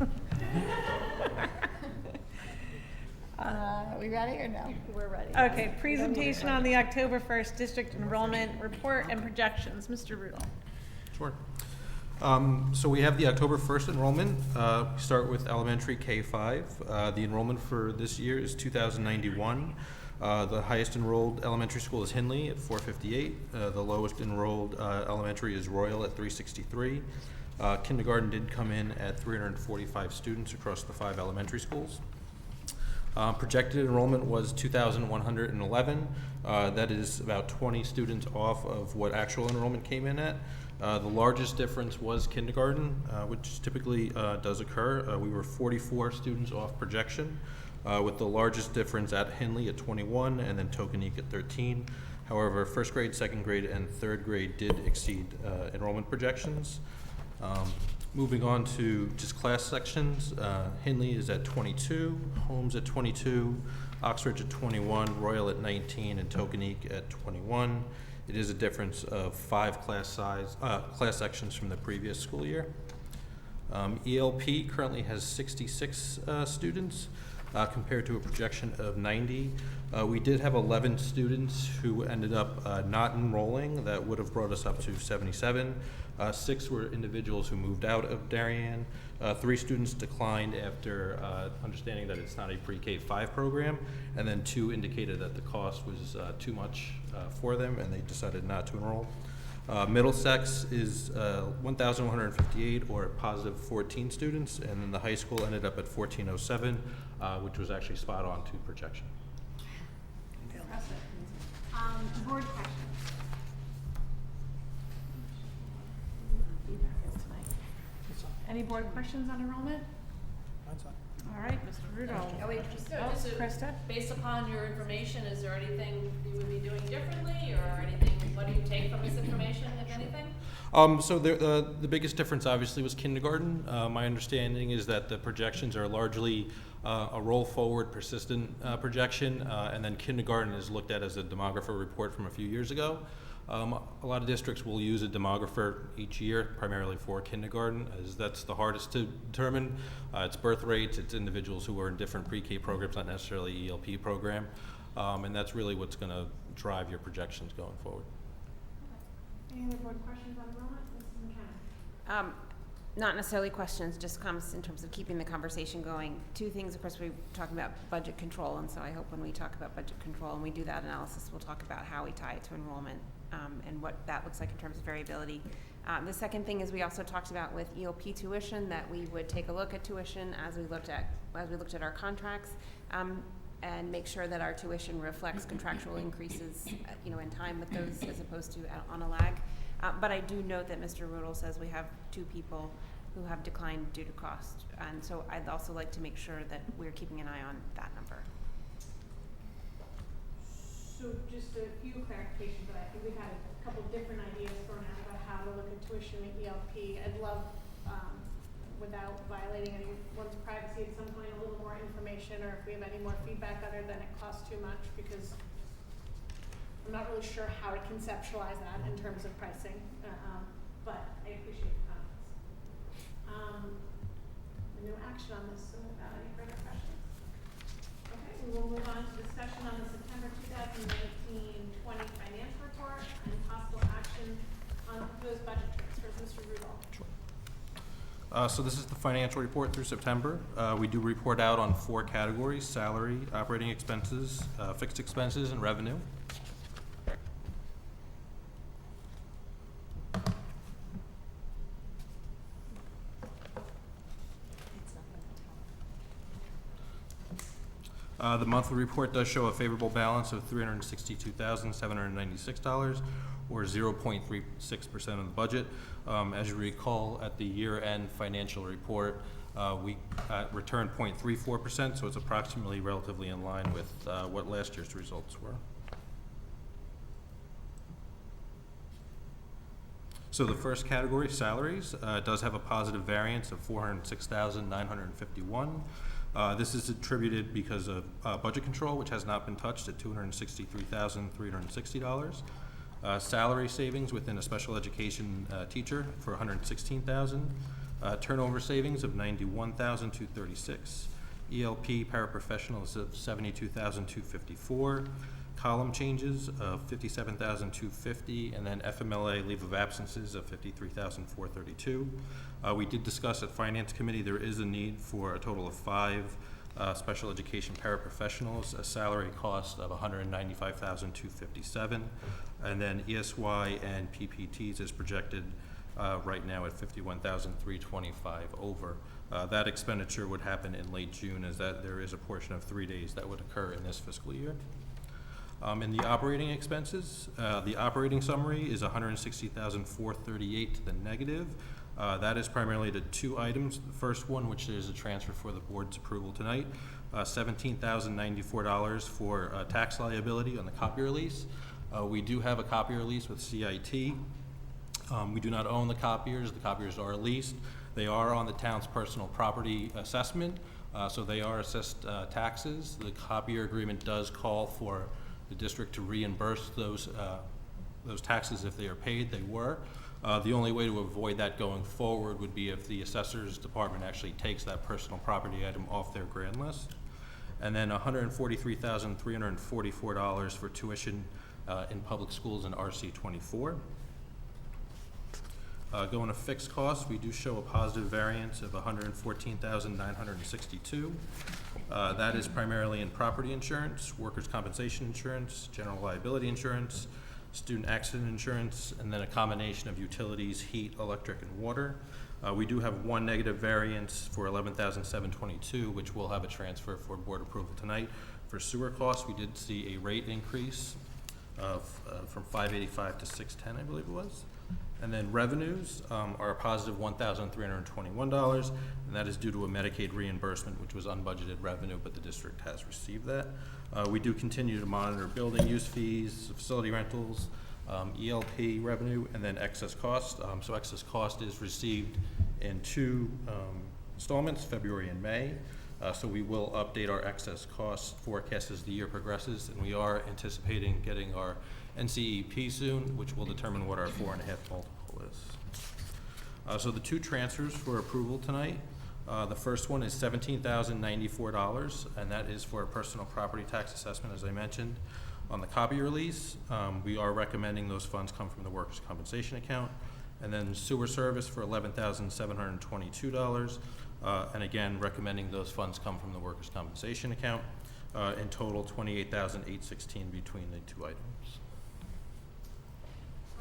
We ready or no? We're ready. Okay, presentation on the October 1st district enrollment report and projections. Mr. Rudolph. Sure. So we have the October 1st enrollment. We start with elementary K-5. The enrollment for this year is 2,091. The highest enrolled elementary school is Hindley at 458. The lowest enrolled elementary is Royal at 363. Kindergarten did come in at 345 students across the 5 elementary schools. Projected enrollment was 2,111. That is about 20 students off of what actual enrollment came in at. The largest difference was kindergarten, which typically does occur. We were 44 students off projection, with the largest difference at Hindley at 21 and then Tokenique at 13. However, first grade, second grade, and third grade did exceed enrollment projections. Moving on to just class sections, Hindley is at 22, Holmes at 22, Oxford at 21, Royal at 19, and Tokenique at 21. It is a difference of 5 class sections from the previous school year. ELP currently has 66 students compared to a projection of 90. We did have 11 students who ended up not enrolling. That would have brought us up to 77. 6 were individuals who moved out of Darien. 3 students declined after understanding that it's not a pre-K 5 program, and then 2 indicated that the cost was too much for them and they decided not to enroll. Middlesex is 1,158, or positive 14 students, and then the high school ended up at 1,407, which was actually spot on to projection. Board questions. Any board questions on enrollment? All right, Mr. Rudolph. Oh, wait, just to- Krista? Based upon your information, is there anything you would be doing differently, or anything, what do you take from this information, if anything? So the biggest difference obviously was kindergarten. My understanding is that the projections are largely a roll forward persistent projection, and then kindergarten is looked at as a demographer report from a few years ago. A lot of districts will use a demographer each year, primarily for kindergarten, as that's the hardest to determine. It's birth rates, it's individuals who are in different pre-K programs, not necessarily ELP program, and that's really what's going to drive your projections going forward. Any other board questions on enrollment? Mrs. McKenna? Not necessarily questions, just comments in terms of keeping the conversation going. 2 things, of course, we're talking about budget control, and so I hope when we talk about budget control and we do that analysis, we'll talk about how we tie it to enrollment and what that looks like in terms of variability. The second thing is we also talked about with ELP tuition that we would take a look at tuition as we looked at our contracts and make sure that our tuition reflects contractual increases, in time with those as opposed to on a lag. But I do note that Mr. Rudel says we have 2 people who have declined due to cost. And so I'd also like to make sure that we're keeping an eye on that number. So just a few clarifications, but I think we've had a couple different ideas thrown out about how to look at tuition and ELP. I'd love without violating anyone's privacy, at some point a little more information, or if we have any more feedback other than it costs too much, because I'm not really sure how to conceptualize that in terms of pricing, but I appreciate the comments. No action on this, so any further questions? Okay, we will move on to discussion on the September 2019-20 financial report and possible action on proposed budget transfers. Mr. Rudolph. Sure. So this is the financial report through September. We do report out on 4 categories: salary, operating expenses, fixed expenses, and revenue. The monthly report does show a favorable balance of $362,796, or 0.36% of the budget. As you recall, at the year-end financial report, we returned 0.34%, so it's approximately relatively in line with what last year's results were. So the first category, salaries, does have a positive variance of $406,951. This is attributed because of budget control, which has not been touched, at $263,360. Salary savings within a special education teacher for $116,000. Turnover savings of $91,236. ELP paraprofessionals of $72,254. Column changes of $57,250, and then FMLA leave of absences of $53,432. We did discuss at Finance Committee there is a need for a total of 5 special education paraprofessionals, a salary cost of $195,257, and then ESY and PPTs is projected right now at $51,325 over. That expenditure would happen in late June, as that there is a portion of 3 days that would occur in this fiscal year. In the operating expenses, the operating summary is $160,438 to the negative. That is primarily the 2 items. The first one, which is a transfer for the board's approval tonight, $17,094 for tax liability on the copier lease. We do have a copier lease with CIT. We do not own the copiers. The copiers are leased. They are on the town's personal property assessment, so they are assessed taxes. The copier agreement does call for the district to reimburse those taxes if they are paid. They were. The only way to avoid that going forward would be if the assessor's department actually takes that personal property item off their grand list. And then $143,344 for tuition in public schools in RC 24. Going to fixed costs, we do show a positive variance of $114,962. That is primarily in property insurance, workers' compensation insurance, general liability insurance, student accident insurance, and then a combination of utilities, heat, electric, and water. We do have 1 negative variance for $11,722, which will have a transfer for board approval tonight. For sewer costs, we did see a rate increase of from $585 to $610, I believe it was. And then revenues are a positive $1,321, and that is due to a Medicaid reimbursement, which was unbudgeted revenue, but the district has received that. We do continue to monitor building use fees, facility rentals, ELP revenue, and then excess cost. So excess cost is received in 2 installments, February and May. So we will update our excess cost forecast as the year progresses, and we are anticipating getting our NCEP soon, which will determine what our 4.5 multiple is. So the 2 transfers for approval tonight. The first one is $17,094, and that is for a personal property tax assessment, as I mentioned. On the copier lease, we are recommending those funds come from the workers' compensation account. And then sewer service for $11,722, and again, recommending those funds come from the workers' compensation account. In total, $28,816 between the 2 items.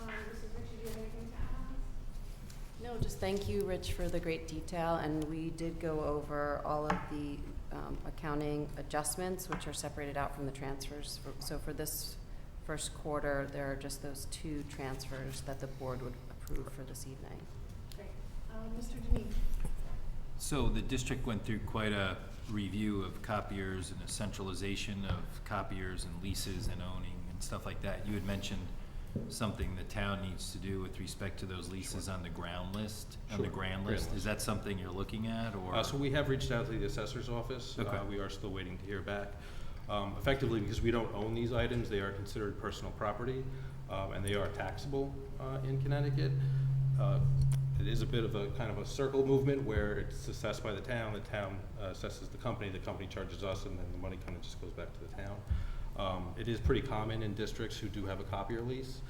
Mrs. Ritchie, do you have anything to add on this? No, just thank you, Rich, for the great detail, and we did go over all of the accounting adjustments, which are separated out from the transfers. So for this first quarter, there are just those 2 transfers that the board would approve for this evening. Great. Mr. Deneen. So the district went through quite a review of copiers and a centralization of copiers and leases and owning and stuff like that. You had mentioned something the town needs to do with respect to those leases on the ground list, on the Sure. grand Grand list? list. Is that something you're looking at, or? So we have reached out to the assessor's office. Okay. We are still waiting to hear back. Effectively, because we don't own these items, they are considered personal property, and they are taxable in Connecticut. It is a bit of a kind of a circle movement where it's assessed by the town assesses the company charges us, and then the money kind of just goes back to the town. It is pretty common in districts who do have a copier lease.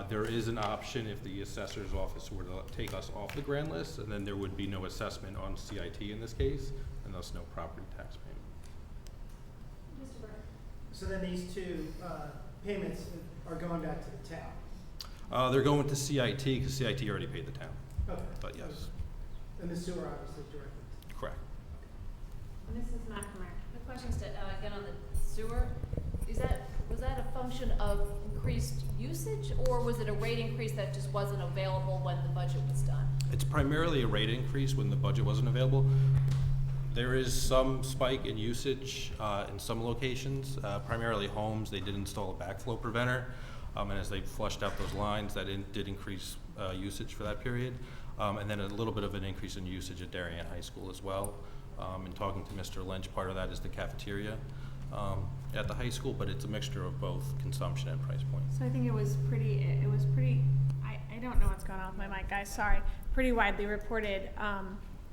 There is an option if the assessor's office were to take us off the grand list, and then there would be no assessment on CIT in this case, and thus no property tax payment. So then these two payments are going back to the town? They're going to CIT because CIT already paid the town. Okay. But yes, And the sewer obviously directly? correct. Mrs. McNamara. The question's to, again, on the sewer, was that a function of increased usage, or was it a rate increase that just wasn't available when the budget was done? It's primarily a rate increase when the budget wasn't available. There is some spike in usage in some locations, primarily homes. They did install a backflow preventer, and as they flushed out those lines, that did increase usage for that period. And then a little bit of an increase in usage at Darien High School as well. In talking to Mr. Lynch, part of that is the cafeteria at the high school, but it's a mixture of both consumption and price point. So I think it was pretty, I don't know what's going on with my mic, guys, sorry. Pretty widely reported.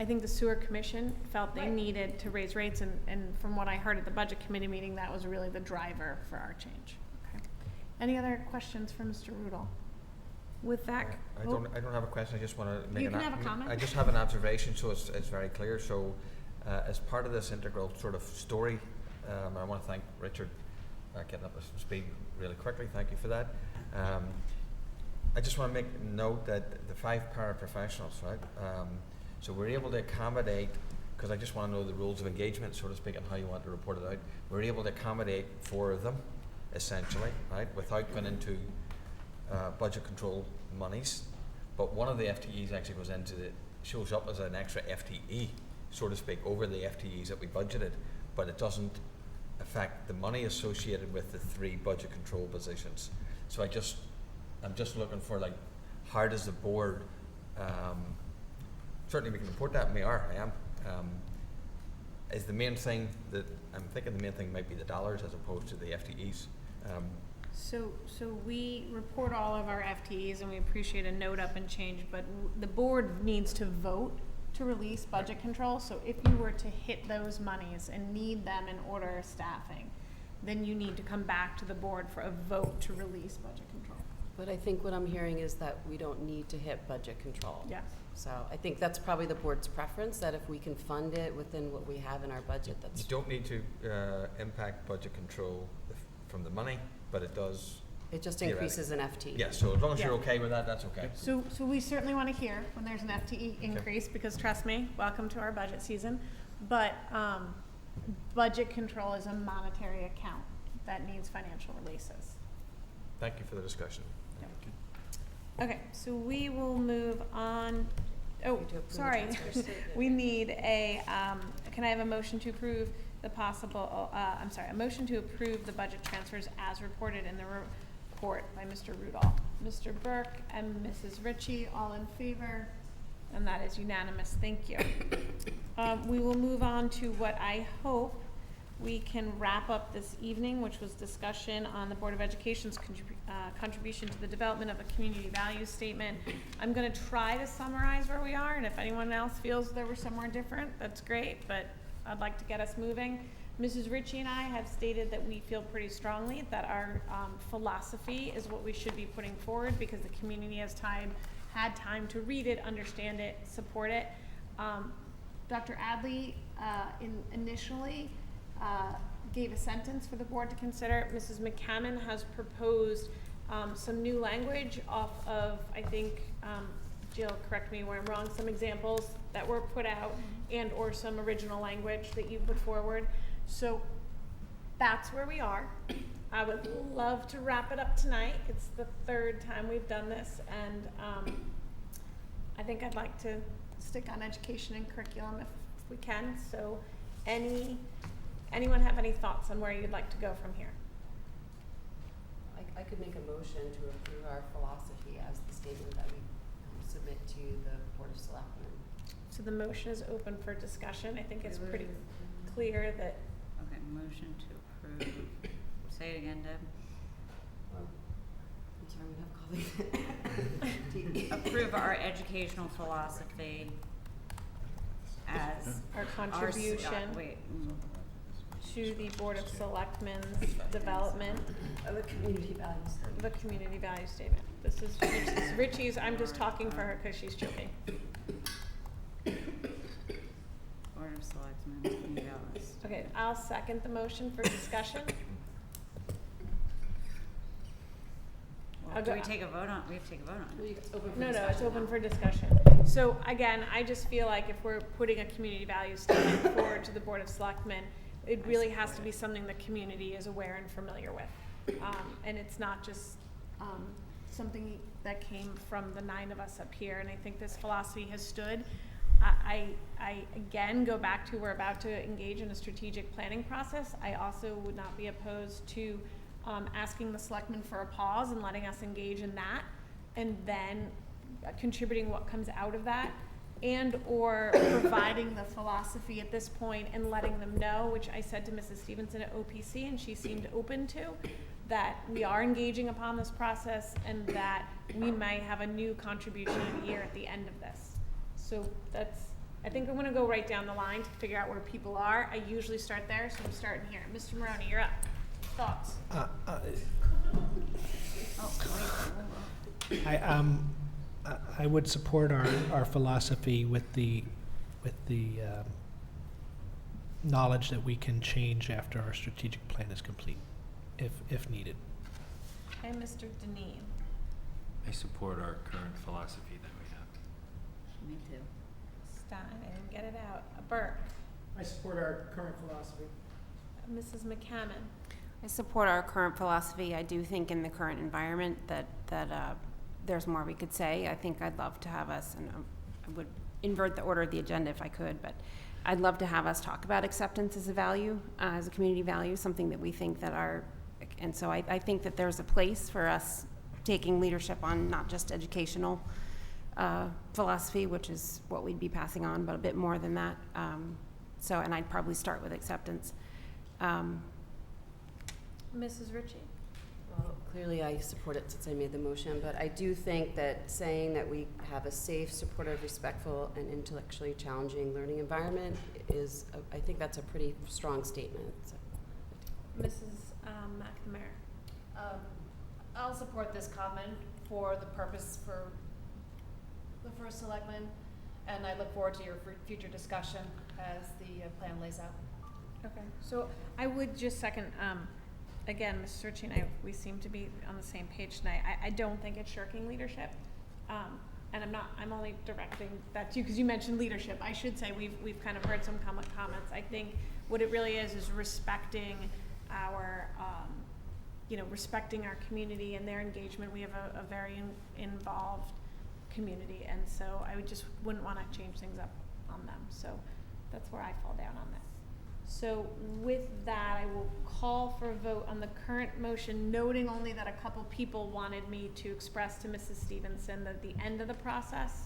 I think the sewer commission felt they needed to raise rates, and from what I heard at the budget committee meeting, that was really the driver for our change. Okay. Any other questions for Mr. Rudel? With that, I don't have a question, I just want to make You can have a comment. I just have an observation, so it's very clear. So as part of this integral sort of story, I want to thank Richard getting up to speed really quickly, thank you for that. I just want to make note that the 5 paraprofessionals, right? So we're able to accommodate, because I just want to know the rules of engagement, so to speak, and how you want to report it out. We're able to accommodate 4 of them, essentially, right, without going into budget control monies. But one of the FTEs actually shows up as an extra FTE, so to speak, over the FTEs that we budgeted, but it doesn't affect the money associated with the 3 budget control positions. So I'm just looking for, like, how does the board, certainly we can report that, and we are, I am. Is the main thing that, I'm thinking the main thing might be the dollars as opposed to the FTEs. So we report all of our FTEs, and we appreciate a note up and change, but the board needs to vote to release budget control. So if you were to hit those monies and need them in order of staffing, then you need to come back to the board for a vote to release budget control. But I think what I'm hearing is that we don't need to hit budget control. Yes. So I think that's probably the board's preference, that if we can fund it within what we have in our budget, You that's, don't need to impact budget control from the money, but it does. it just increases an FT. Yeah, so as long as you're Yeah. okay with that, that's okay. So we certainly want to hear when there's an FTE increase, because trust me, welcome to our budget season. But budget control is a monetary account that needs financial releases. Thank you for the discussion. Okay, so we will move on. Oh, We do approve the sorry. transfers. We need can I have a motion to approve the a motion to approve the budget transfers as reported in the report by Mr. Rudolph. Mr. Burke and Mrs. Ritchie, all in favor? And that is unanimous, thank you. We will move on to what I hope we can wrap up this evening, which was discussion on the Board of Education's contribution to the development of a community values statement. I'm going to try to summarize where we are, and if anyone else feels there were somewhere different, that's great, but I'd like to get us moving. Mrs. Ritchie and I have stated that we feel pretty strongly that our philosophy is what we should be putting forward, because the community has had time to read it, understand it, support it. Dr. Adley initially gave a sentence for the board to consider. Mrs. McCammon has proposed some new language off of, I think, Jill, correct me where I'm wrong, some examples that were put out and or some original language that you put forward. So that's where we are. I would love to wrap it up tonight. It's the 3rd time we've done this, and I think I'd like to stick on education and curriculum if we can. So anyone have any thoughts on where you'd like to go from here? I I could make a motion to approve our philosophy as the statement that we submit to the Board of Selectmen. So the motion is open for discussion. I think it's pretty clear that, Okay, motion to approve. Say it again, Deb. I'm sorry, we have colleagues. Approve our educational philosophy as our contribution to the Board of Selectmen's development Of the community values. of a community value statement. This is Richie's, I'm just talking for her because she's joking. Board of Selectmen community values. Okay, I'll second the motion for discussion. Well, do we take a vote on? We have to take a vote on it. No, it's open for discussion. So again, I just feel like if we're putting a community value statement forward to the Board of Selectmen, it really has to be something the community is aware and familiar with. And it's not just something that came from the 9 of us up here. And I think this philosophy has stood. I again go back to, we're about to engage in a strategic planning process. I also would not be opposed to asking the selectmen for a pause and letting us engage in that, and then contributing what comes out of that, and or providing the philosophy at this point and letting them know, which I said to Mrs. Stevenson at OPC, and she seemed open to, that we are engaging upon this process and that we might have a new contribution in a year at the end of this. So that's, I think I'm gonna go right down the line to figure out where people are. I usually start there, so I'm starting here. Mr. Maroney, you're up. Thoughts? I would support our philosophy with the knowledge that we can change after our strategic plan is complete, if needed. Okay, Mr. Deneen. I support our current philosophy that we have. Me too. Stein, I didn't get it out. Burke. I support our current philosophy. Mrs. McCammon. I support our current philosophy. I do think in the current environment that there's more we could say. I think I'd love to have us, and I would invert the order of the agenda if I could, but I'd love to have us talk about acceptance as a value, as a community value, something that we think that and so I think that there's a place for us taking leadership on not just educational philosophy, which is what we'd be passing on, but a bit more than that. And I'd probably start with acceptance. Mrs. Ritchie. Well, clearly I support it since I made the motion, but I do think that saying that we have a safe, supportive, respectful, and intellectually challenging learning environment is, I think that's a pretty strong statement. So. Mrs. McNamara. I'll support this comment for the purpose for the first selectman, and I look forward to your future discussion as the plan lays out. Okay, so I would just second, again, Ms. Ritchie and I, we seem to be on the same page tonight. I don't think it's shirking leadership. And I'm only directing that to you because you mentioned leadership. I should say we've kind of heard some comments. I think what it really is respecting our, respecting our community and their engagement. We have a very involved community, and so I wouldn't want to change things up on them. So that's where I fall down on that. So with that, I will call for a vote on the current motion, noting only that a couple people wanted me to express to Mrs. Stevenson that at the end of the process,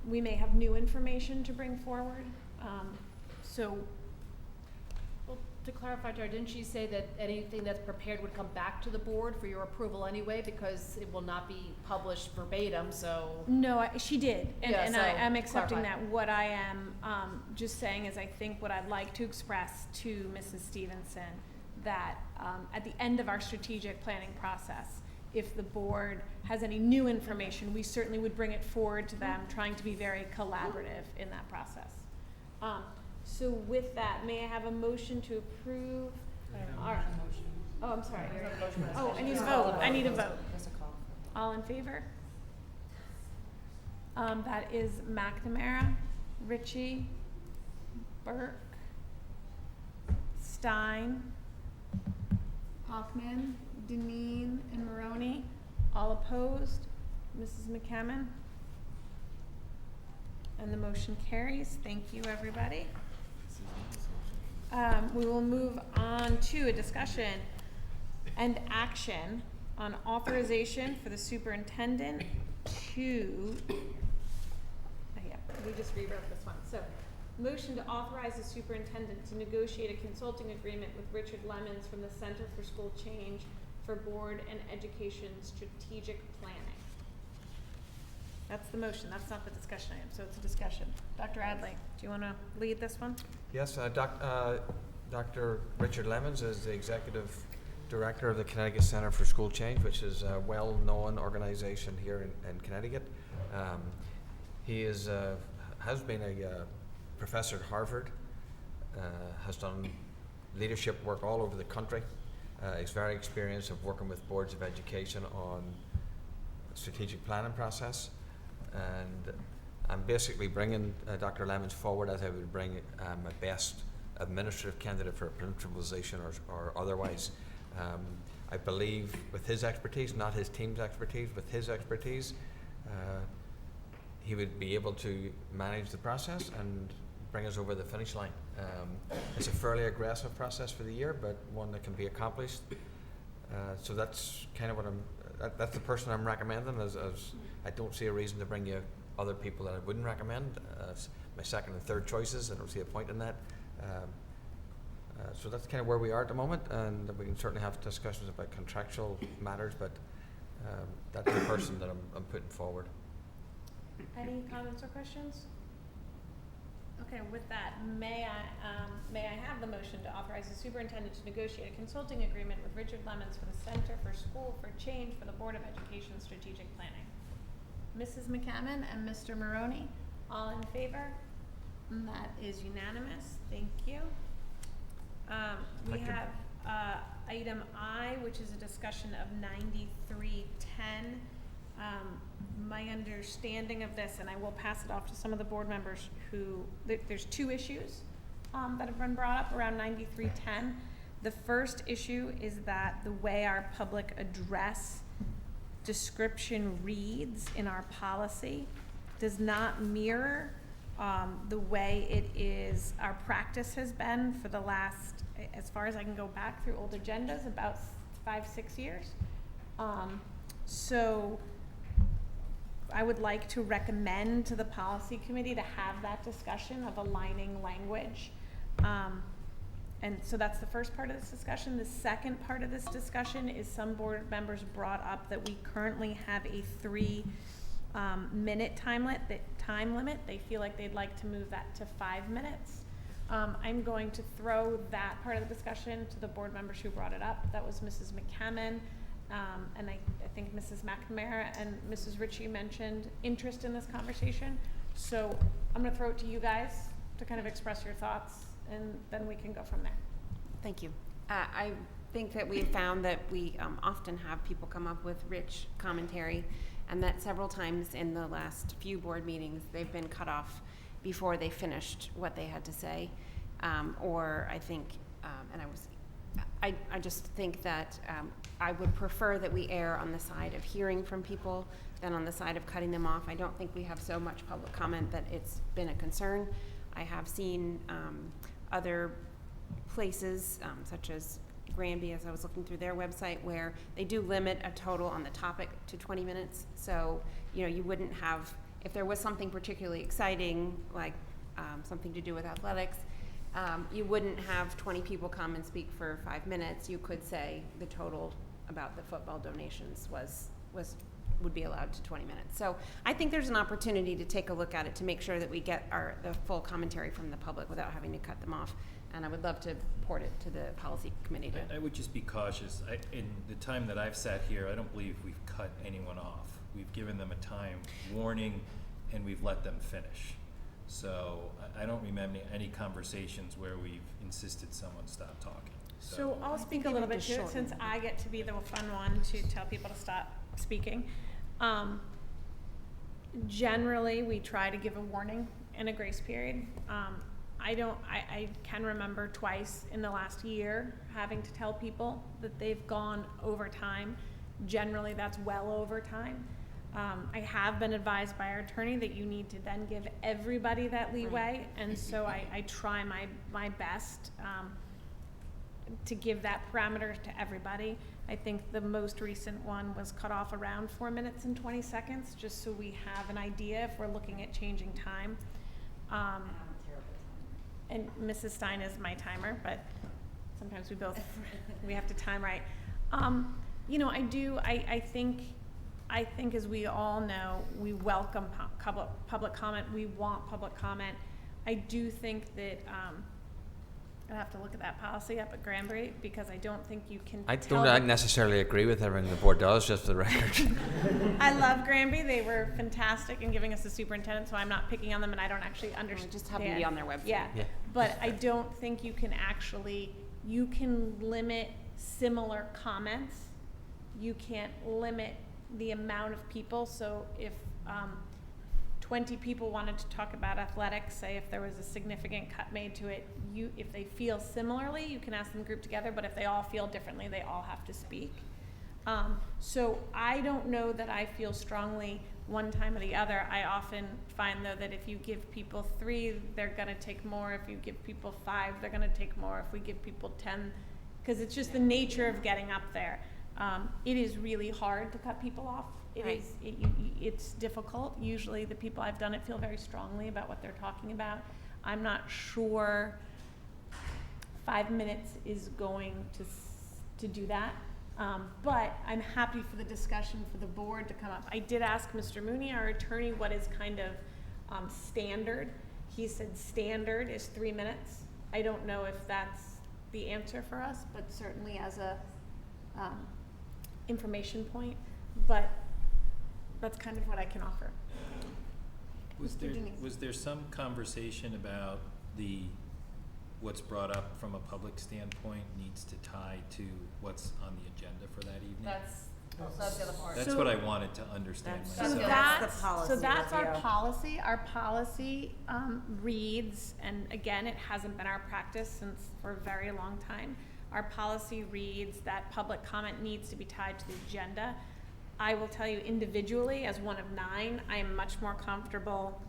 we may have new information to bring forward. Well, to clarify, Tara, didn't she say that anything that's prepared would come back to the board for your approval anyway, because it will not be published verbatim, so? No, she did, and I am accepting clarify. that. What I am just saying is I think what I'd like to express to Mrs. Stevenson, that at the end of our strategic planning process, if the board has any new information, we certainly would bring it forward to them, trying to be very collaborative in that process. So with that, may I have a motion to approve our... Oh, I'm sorry. Oh, I need a vote. I need a vote. All in favor? That is McNamara, Ritchie, Burke, Stein, Hoffman, Deneen, and Maroney. All opposed? Mrs. McCammon? And the motion carries. Thank you, everybody. We will move on to a discussion and action on authorization for the superintendent to, we just rewrote this one. So, motion to authorize the superintendent to negotiate a consulting agreement with Richard Lemons from the Center for School Change for board and education strategic planning. That's the motion. That's not the discussion item, so it's a discussion. Dr. Adley, do you want to lead this one? Yes, Dr. Richard Lemons is the executive director of the Connecticut Center for School Change, which is a well-known organization here in Connecticut. He has been a professor at Harvard, has done leadership work all over the country. He's very experienced of working with boards of education on strategic planning process. And I'm basically bringing Dr. Lemons forward as I would bring my best administrative candidate for a principal position or otherwise. I believe with his expertise, not his team's expertise, with his expertise, he would be able to manage the process and bring us over the finish line. It's a fairly aggressive process for the year, but one that can be accomplished. So that's kind of what that's the person I'm recommending, as I don't see a reason to bring you other people that I wouldn't recommend as my second and third choices. I don't see a point in that. So that's kind of where we are at the moment, and we can certainly have discussions about contractual matters, but that's the person that I'm putting forward. Any comments or questions? Okay, with that, may I have the motion to authorize the superintendent to negotiate a consulting agreement with Richard Lemons for the Center for School for Change for the Board of Education Strategic Planning? Mrs. McCammon and Mr. Maroney, all in favor? And that is unanimous. Thank you. We Thank you. have item I, which is a discussion of 9310. My understanding of this, and I will pass it off to some of the board members who, there's two issues that have been brought up around 9310. The first issue is that the way our public address description reads in our policy does not mirror the way it is, our practice has been for the last, as far as I can go back through old agendas, about 5-6 years. So I would like to recommend to the policy committee to have that discussion of aligning language. And so that's the first part of this discussion. The second part of this discussion is some board members brought up that we currently have a 3-minute time limit. They feel like they'd like to move that to 5 minutes. I'm going to throw that part of the discussion to the board members who brought it up. That was Mrs. McCammon, and I think Mrs. McNamara and Mrs. Ritchie mentioned interest in this conversation. So I'm going to throw it to you guys to kind of express your thoughts, and then we can go from there. Thank you. I think that we've found that we often have people come up with rich commentary, and that several times in the last few board meetings they've been cut off before they finished what they had to say, or I think, and I just think that I would prefer that we err on the side of hearing from people than on the side of cutting them off. I don't think we have so much public comment that it's been a concern. I have seen other places, such as Granby, as I was looking through their website, where they do limit a total on the topic to 20 minutes. So, you know, you wouldn't have, if there was something particularly exciting, like something to do with athletics, you wouldn't have 20 people come and speak for 5 minutes. You could say the total about the football donations would be allowed to 20 minutes. So I think there's an opportunity to take a look at it to make sure that we get the full commentary from the public without having to cut them off. And I would love to port it to the policy committee. I would just be cautious. In the time that I've sat here, I don't believe we've cut anyone off. We've given them a time warning, and we've let them finish. So I don't remember any conversations where we've insisted someone stop talking. So I'll speak a little bit to it, since I get to be the fun one to tell people to stop speaking. Generally, we try to give a warning and a grace period. I can remember twice in the last year having to tell people that they've gone over time. Generally, that's well over time. I have been advised by our attorney that you need to then give everybody that leeway, and so I try my best. to give that parameter to everybody. I think the most recent one was cut off around 4 minutes and 20 seconds, just so we have an idea if we're looking at changing time. And Mrs. Stein is my timer, but sometimes we have to time right. You know, I think as we all know, we welcome public comment. We want public comment. I do think that, I have to look at that policy up at Granbury, because I don't think you can tell. I don't necessarily agree with everything the board does, just for the record. I love Granby. They were fantastic in giving us a superintendent, so I'm not picking on them, and I don't actually understand. Just have them be on their website. Yeah. But I don't think you can limit similar comments. You can't limit the amount of people. So if 20 people wanted to talk about athletics, say if there was a significant cut made to it, if they feel similarly, you can ask them to group together, but if they all feel differently, they all have to speak. So I don't know that I feel strongly one time or the other. I often find, though, that if you give people 3, they're gonna take more. If you give people 5, they're gonna take more. If we give people 10, because it's just the nature of getting up there. It is really hard to cut people off. It's difficult. Usually the people I've done it feel very strongly about what they're talking about. I'm not sure 5 minutes is going to do that. But I'm happy for the discussion for the board to come up. I did ask Mr. Mooney, our attorney, what is kind of standard. He said standard is 3 minutes. I don't know if that's the answer for us, but certainly as a information point. But that's kind of what I can offer. Was there some conversation about what's brought up from a public standpoint needs to tie to what's on the agenda for that evening? That's the other part. That's what I wanted to understand myself. So that's our policy. Our policy reads, and again, it hasn't been our practice for a very long time. Our policy reads that public comment needs to be tied to the agenda. I will tell you individually, as one of 9, I am much more comfortable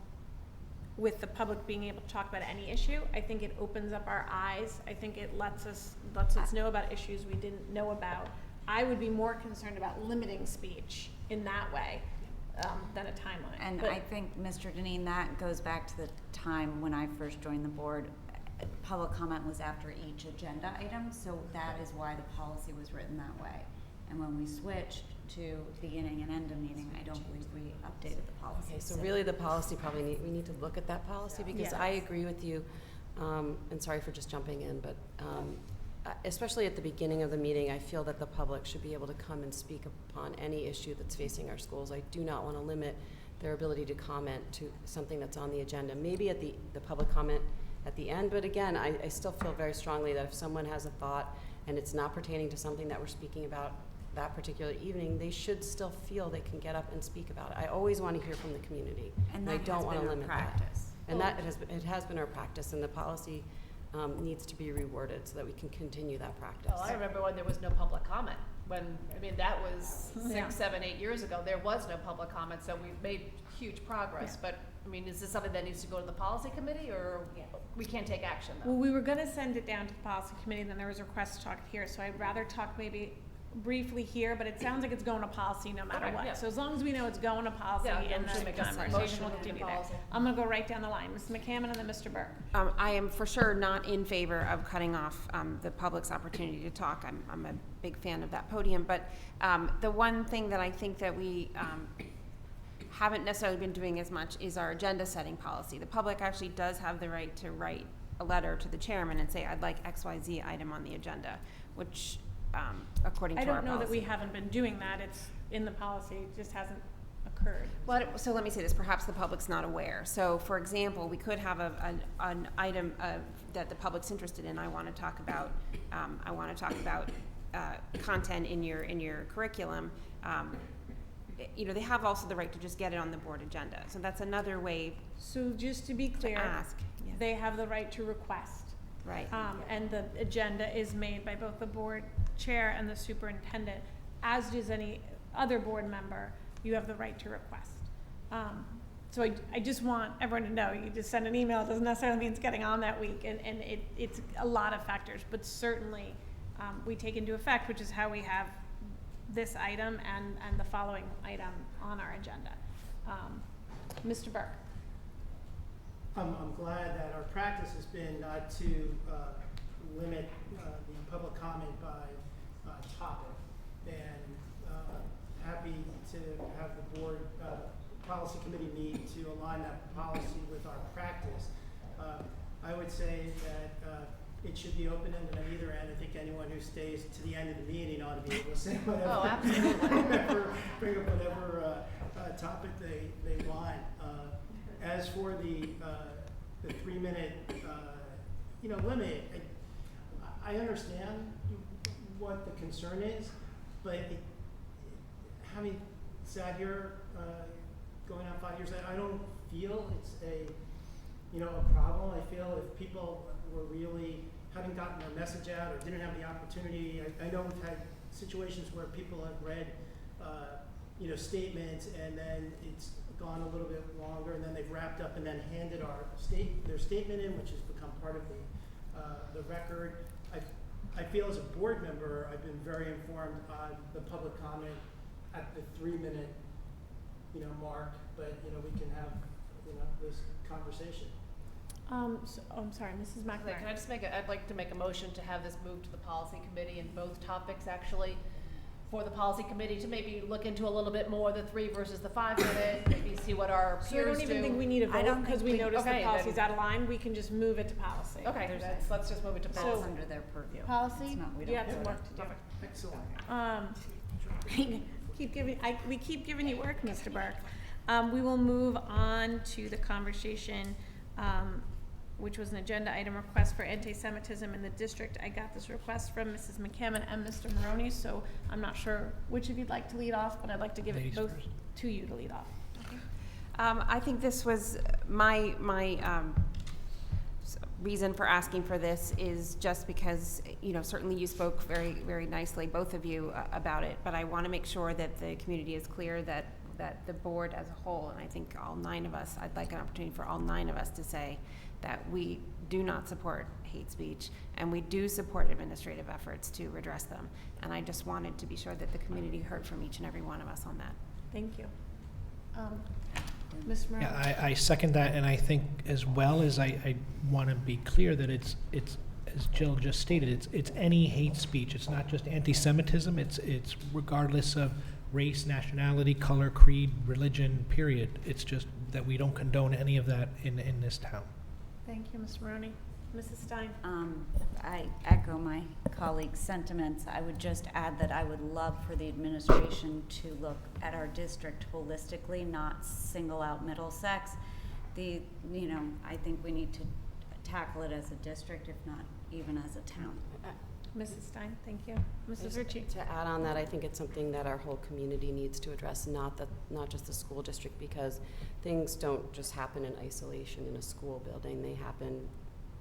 with the public being able to talk about any issue. I think it opens up our eyes. I think it lets us know about issues we didn't know about. I would be more concerned about limiting speech in that way than a time limit. And I think, Mr. Deneen, that goes back to the time when I first joined the board. Public comment was after each agenda item, so that is why the policy was written that way. And when we switched to beginning and end of meeting, I don't believe we updated the policy. Okay, so really the policy we need to look at that policy, because I agree with you, and sorry for just jumping in, but especially at the beginning of the meeting, I feel that the public should be able to come and speak upon any issue that's facing our schools. I do not want to limit their ability to comment to something that's on the agenda. Maybe at the public comment at the end, but again, I still feel very strongly that if someone has a thought and it's not pertaining to something that we're speaking about that particular evening, they should still feel they can get up and speak about it. I always want to hear from the community, and I don't want to limit that. And it has been our practice, and the policy needs to be reworded so that we can continue that practice. Well, I remember when there was no public comment. That was 6, 7, 8 years ago. There was no public comment, so we made huge progress. But is this something that needs to go to the policy committee, or we can't take action though? Well, we were going to send it down to the policy committee, and then there was a request to talk here. So I'd rather talk maybe briefly here, but it sounds like it's going to policy no matter what. So as long as we know it's going to policy, and the conversation will continue there. I'm going to go right down the line. Ms. McCammon and then Mr. Burke. I am for sure not in favor of cutting off the public's opportunity to talk. I'm a big fan of that podium, but the one thing that I think that we haven't necessarily been doing as much is our agenda setting policy. The public actually does have the right to write a letter to the chairman and say, I'd like XYZ item on the agenda, which according to our policy. I don't know that we haven't been doing that. It's in the policy. It just hasn't occurred. So let me say this. Perhaps the public's not aware. So, for example, we could have an item that the public's interested in. I want to talk about content in your curriculum. They have also the right to just get it on the board agenda. So that's another way. So just to be clear, they have the right to request. Right. And the agenda is made by both the board chair and the superintendent, as does any other board member. You have the right to request. So I just want everyone to know, you just send an email, it doesn't necessarily mean it's getting on that week, and it's a lot of factors, but certainly we take into effect, which is how we have this item and the following item on our agenda. Mr. Burke. I'm glad that our practice has been not to limit the public comment by topic, and happy to have the board policy committee meet to align that policy with our practice. I would say that it should be open-ended on either end. I think anyone who stays to the end of the meeting ought to be able to say whatever. Oh, absolutely. bring up whatever topic they want. As for the 3-minute limit, I understand what the concern is, but having sat here going on 5 years, I don't feel it's a problem. I feel if people were really hadn't gotten their message out or didn't have the opportunity, I know we've had situations where people have read statements and then it's gone a little bit longer and then they've wrapped up and then handed their statement in, which has become part of the record. I feel as a board member, I've been very informed on the public comment at the 3-minute mark, but we can have this conversation. I'm sorry, Mrs. McNamara. Can I just I'd like to make a motion to have this moved to the policy committee in both topics, actually, for the policy committee to maybe look into a little bit more the 3 versus the 5 minute, maybe see what our So I peers don't even do. think we need a I vote don't because think we noticed okay, the policy's then- out of line. We can just move it to policy. Okay, let's just move it to So- policy. Under their purview. Policy, It's not- we you don't have some vote. work to do. Excellent. We keep giving you work, Mr. Burke. We will move on to the conversation, which was an agenda item request for anti-Semitism in the district. I got this request from Mrs. McCammon and Mr. Maroney, so I'm not sure which of you'd like to lead off, but I'd like to give it Ladies both first. to you to lead off. I think this was my reason for asking for this is just because, certainly you spoke very, very nicely, both of you, about it, but I want to make sure that the community is clear that the board as a whole, and I think all 9 of us, I'd like an opportunity for all 9 of us to say that we do not support hate speech and we do support administrative efforts to redress them. And I just wanted to be sure that the community heard from each and every one of us on that. Thank you. Ms. Maroney? Yeah, I second that, and I think as well as I want to be clear that it's as Jill just stated, it's any hate speech. It's not just anti-Semitism. It's regardless of race, nationality, color, creed, religion, period. It's just that we don't condone any of that in this town. Thank you, Ms. Maroney. Mrs. Stein? I echo my colleague's sentiments. I would just add that I would love for the administration to look at our district holistically, not single out Middlesex. I think we need to tackle it as a district, if not even as a town. Mrs. Stein, thank you. Mrs. Just Ritchie? To add on that, I think it's something that our whole community needs to address, not just the school district, because things don't just happen in isolation in a school building. They happen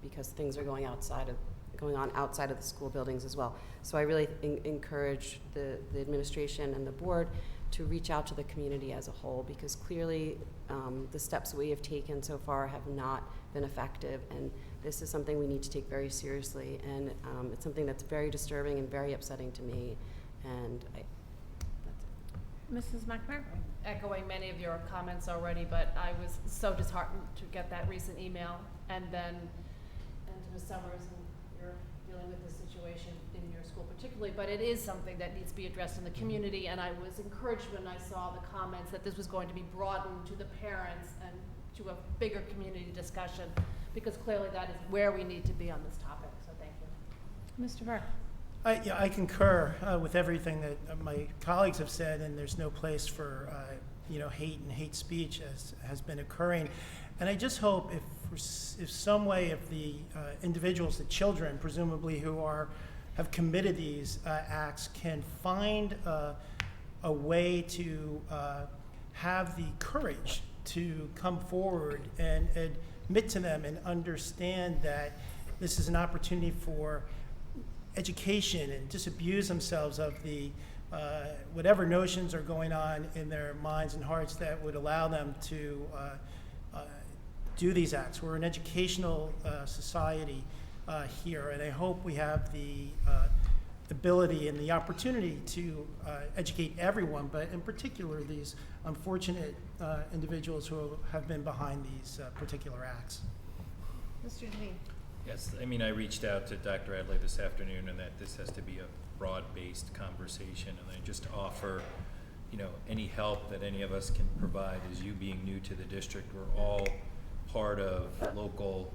because things are going on outside of the school buildings as well. So I really encourage the administration and the board to reach out to the community as a whole, because clearly the steps we have taken so far have not been effective, and this is something we need to take very seriously, and it's something that's very disturbing and very upsetting to me, and that's it. Mrs. McNamara? Echoing many of your comments already, but I was so disheartened to get that recent email, and to Ms. Summers, and you're dealing with this situation in your school particularly, but it is something that needs to be addressed in the community, and I was encouraged when I saw the comments that this was going to be broadened to the parents and to a bigger community discussion, because clearly that is where we need to be on this topic, so thank you. Mr. Burke? I concur with everything that my colleagues have said, and there's no place for hate and hate speech as has been occurring. And I just hope if some way, if the individuals, the children presumably who have committed these acts, can find a way to have the courage to come forward and admit to them and understand that this is an opportunity for education and disabuse themselves of the whatever notions are going on in their minds and hearts that would allow them to do these acts. We're an educational society here, and I hope we have the ability and the opportunity to educate everyone, but in particular these unfortunate individuals who have been behind these particular acts. Mr. Devine. Yes, I mean, I reached out to Dr. Adley this afternoon, and that this has to be a broad-based conversation, and I just offer, any help that any of us can provide. As you being new to the district, we're all part of local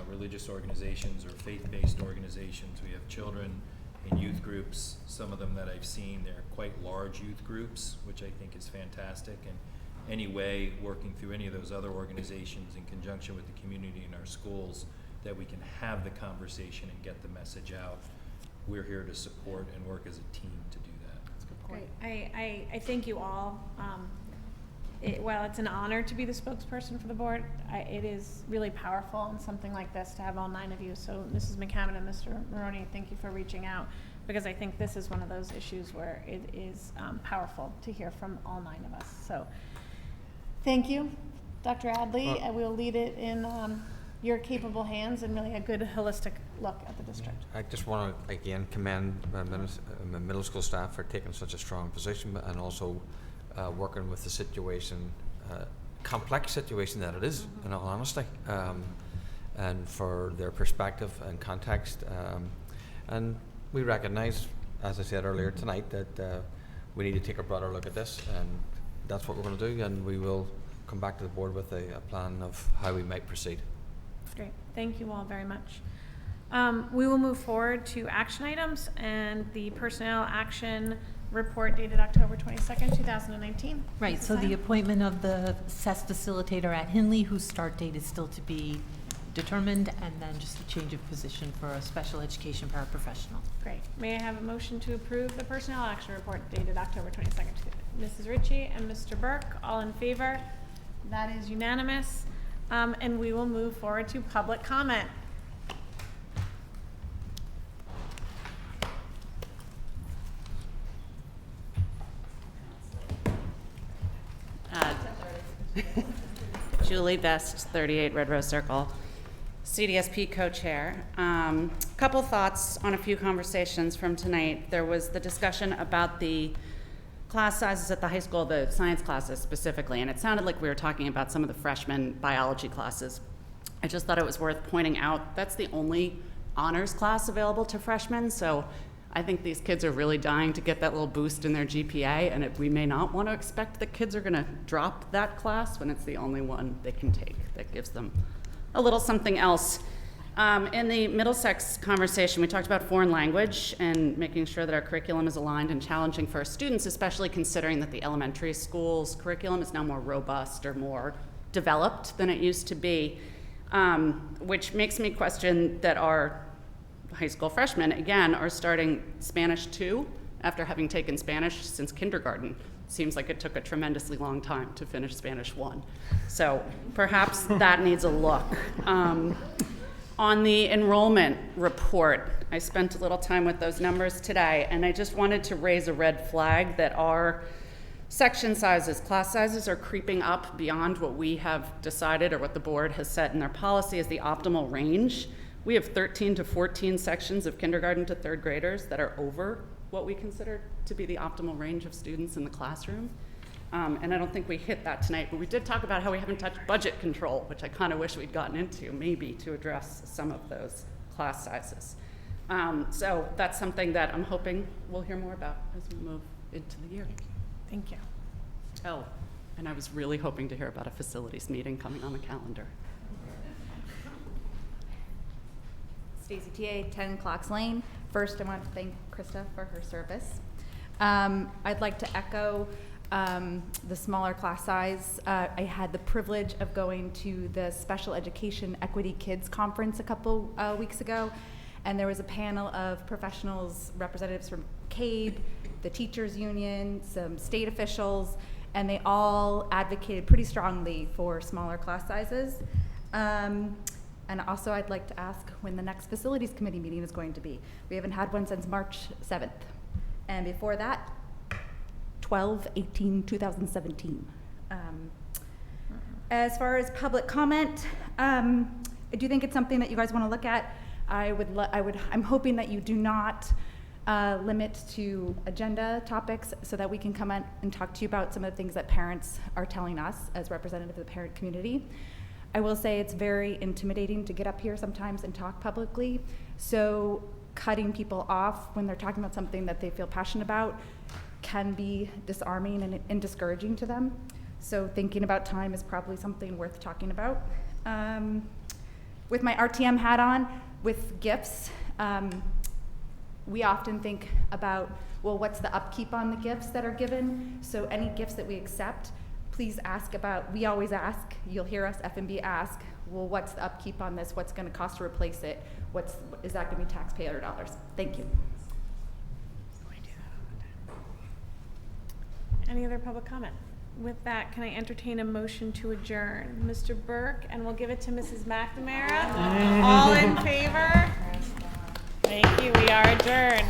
religious organizations or faith-based organizations. We have children in youth groups, some of them that I've seen, they're quite large youth groups, which I think is fantastic. And any way, working through any of those other organizations in conjunction with the community in our schools, that we can have the conversation and get the message out. We're here to support and work as a team to do that. That's a good point. Great. I thank you all. While it's an honor to be the spokesperson for the board, it is really powerful in something like this to have all 9 of you. So Mrs. McCammon and Mr. Maroney, thank you for reaching out, because I think this is one of those issues where it is powerful to hear from all 9 of us. So thank you, Dr. Adley. I will lead it in your capable hands and really a good holistic look at the district. I just want to again commend my middle school staff for taking such a strong position, and also working with the situation, complex situation that it is, in all honesty, and for their perspective and context. And we recognize, as I said earlier tonight, that we need to take a broader look at this, and that's what we're going to do, and we will come back to the board with a plan of how we might proceed. Great. Thank you all very much. We will move forward to action items, and the personnel action report dated October 22nd, 2019. Right, so the appointment of the SES facilitator at Hinley, whose start date is still to be determined, and then just a change of position for a special education paraprofessional. Great. May I have a motion to approve the personnel action report dated October 22nd? Mrs. Ritchie and Mr. Burke, all in favor? That is unanimous. And we will move forward to public comment. Julie Best, 38 Red Rose Circle, CDSP co-chair. Couple thoughts on a few conversations from tonight. There was the discussion about the class sizes at the high school, the science classes specifically, and it sounded like we were talking about some of the freshman biology classes. I just thought it was worth pointing out that's the only honors class available to freshmen, so I think these kids are really dying to get that little boost in their GPA, and we may not want to expect that kids are going to drop that class when it's the only one they can take that gives them a little something else. In the Middlesex conversation, we talked about foreign language and making sure that our curriculum is aligned and challenging for our students, especially considering that the elementary school's curriculum is now more robust or more developed than it used to be, which makes me question that our high school freshmen, again, are starting Spanish 2 after having taken Spanish since kindergarten. Seems like it took a tremendously long time to finish Spanish 1. So perhaps that needs a look. On the enrollment report, I spent a little time with those numbers today, and I just wanted to raise a red flag that our section sizes, class sizes, are creeping up beyond what we have decided or what the board has set in their policy as the optimal range. We have 13 to 14 sections of kindergarten to 3rd graders that are over what we consider to be the optimal range of students in the classroom. And I don't think we hit that tonight, but we did talk about how we haven't touched budget control, which I kind of wish we'd gotten into, maybe to address some of those class sizes. So that's something that I'm hoping we'll hear more about as we move into the year. Thank you. Oh, and I was really hoping to hear about a facilities meeting coming on the calendar. Stacy TA, 10 Clocks Lane. First, I want to thank Krista for her service. I'd like to echo the smaller class size. I had the privilege of going to the Special Education Equity Kids Conference a couple weeks ago, and there was a panel of professionals, representatives from CABE, the teachers union, some state officials, and they all advocated pretty strongly for smaller class sizes. And also I'd like to ask when the next facilities committee meeting is going to be. We haven't had one since March 7th. And before that, 12/18/2017. As far as public comment, I do think it's something that you guys want to look at. I'm hoping that you do not limit to agenda topics so that we can come in and talk to you about some of the things that parents are telling us as representative of the parent community. I will say it's very intimidating to get up here sometimes and talk publicly, so cutting people off when they're talking about something that they feel passionate about can be disarming and discouraging to them. So thinking about time is probably something worth talking about. With my RTM hat on, with gifts, we often think about, well, what's the upkeep on the gifts that are given? So any gifts that we accept, please ask about, we always ask, you'll hear us F&B ask, well, what's the upkeep on this? What's gonna cost to replace it? Is that gonna be taxpayer dollars? Thank you. Any other public comment? With that, can I entertain a motion to adjourn? Mr. Burke, and we'll give it to Mrs. McNamara. All in favor? Thank you, we are adjourned.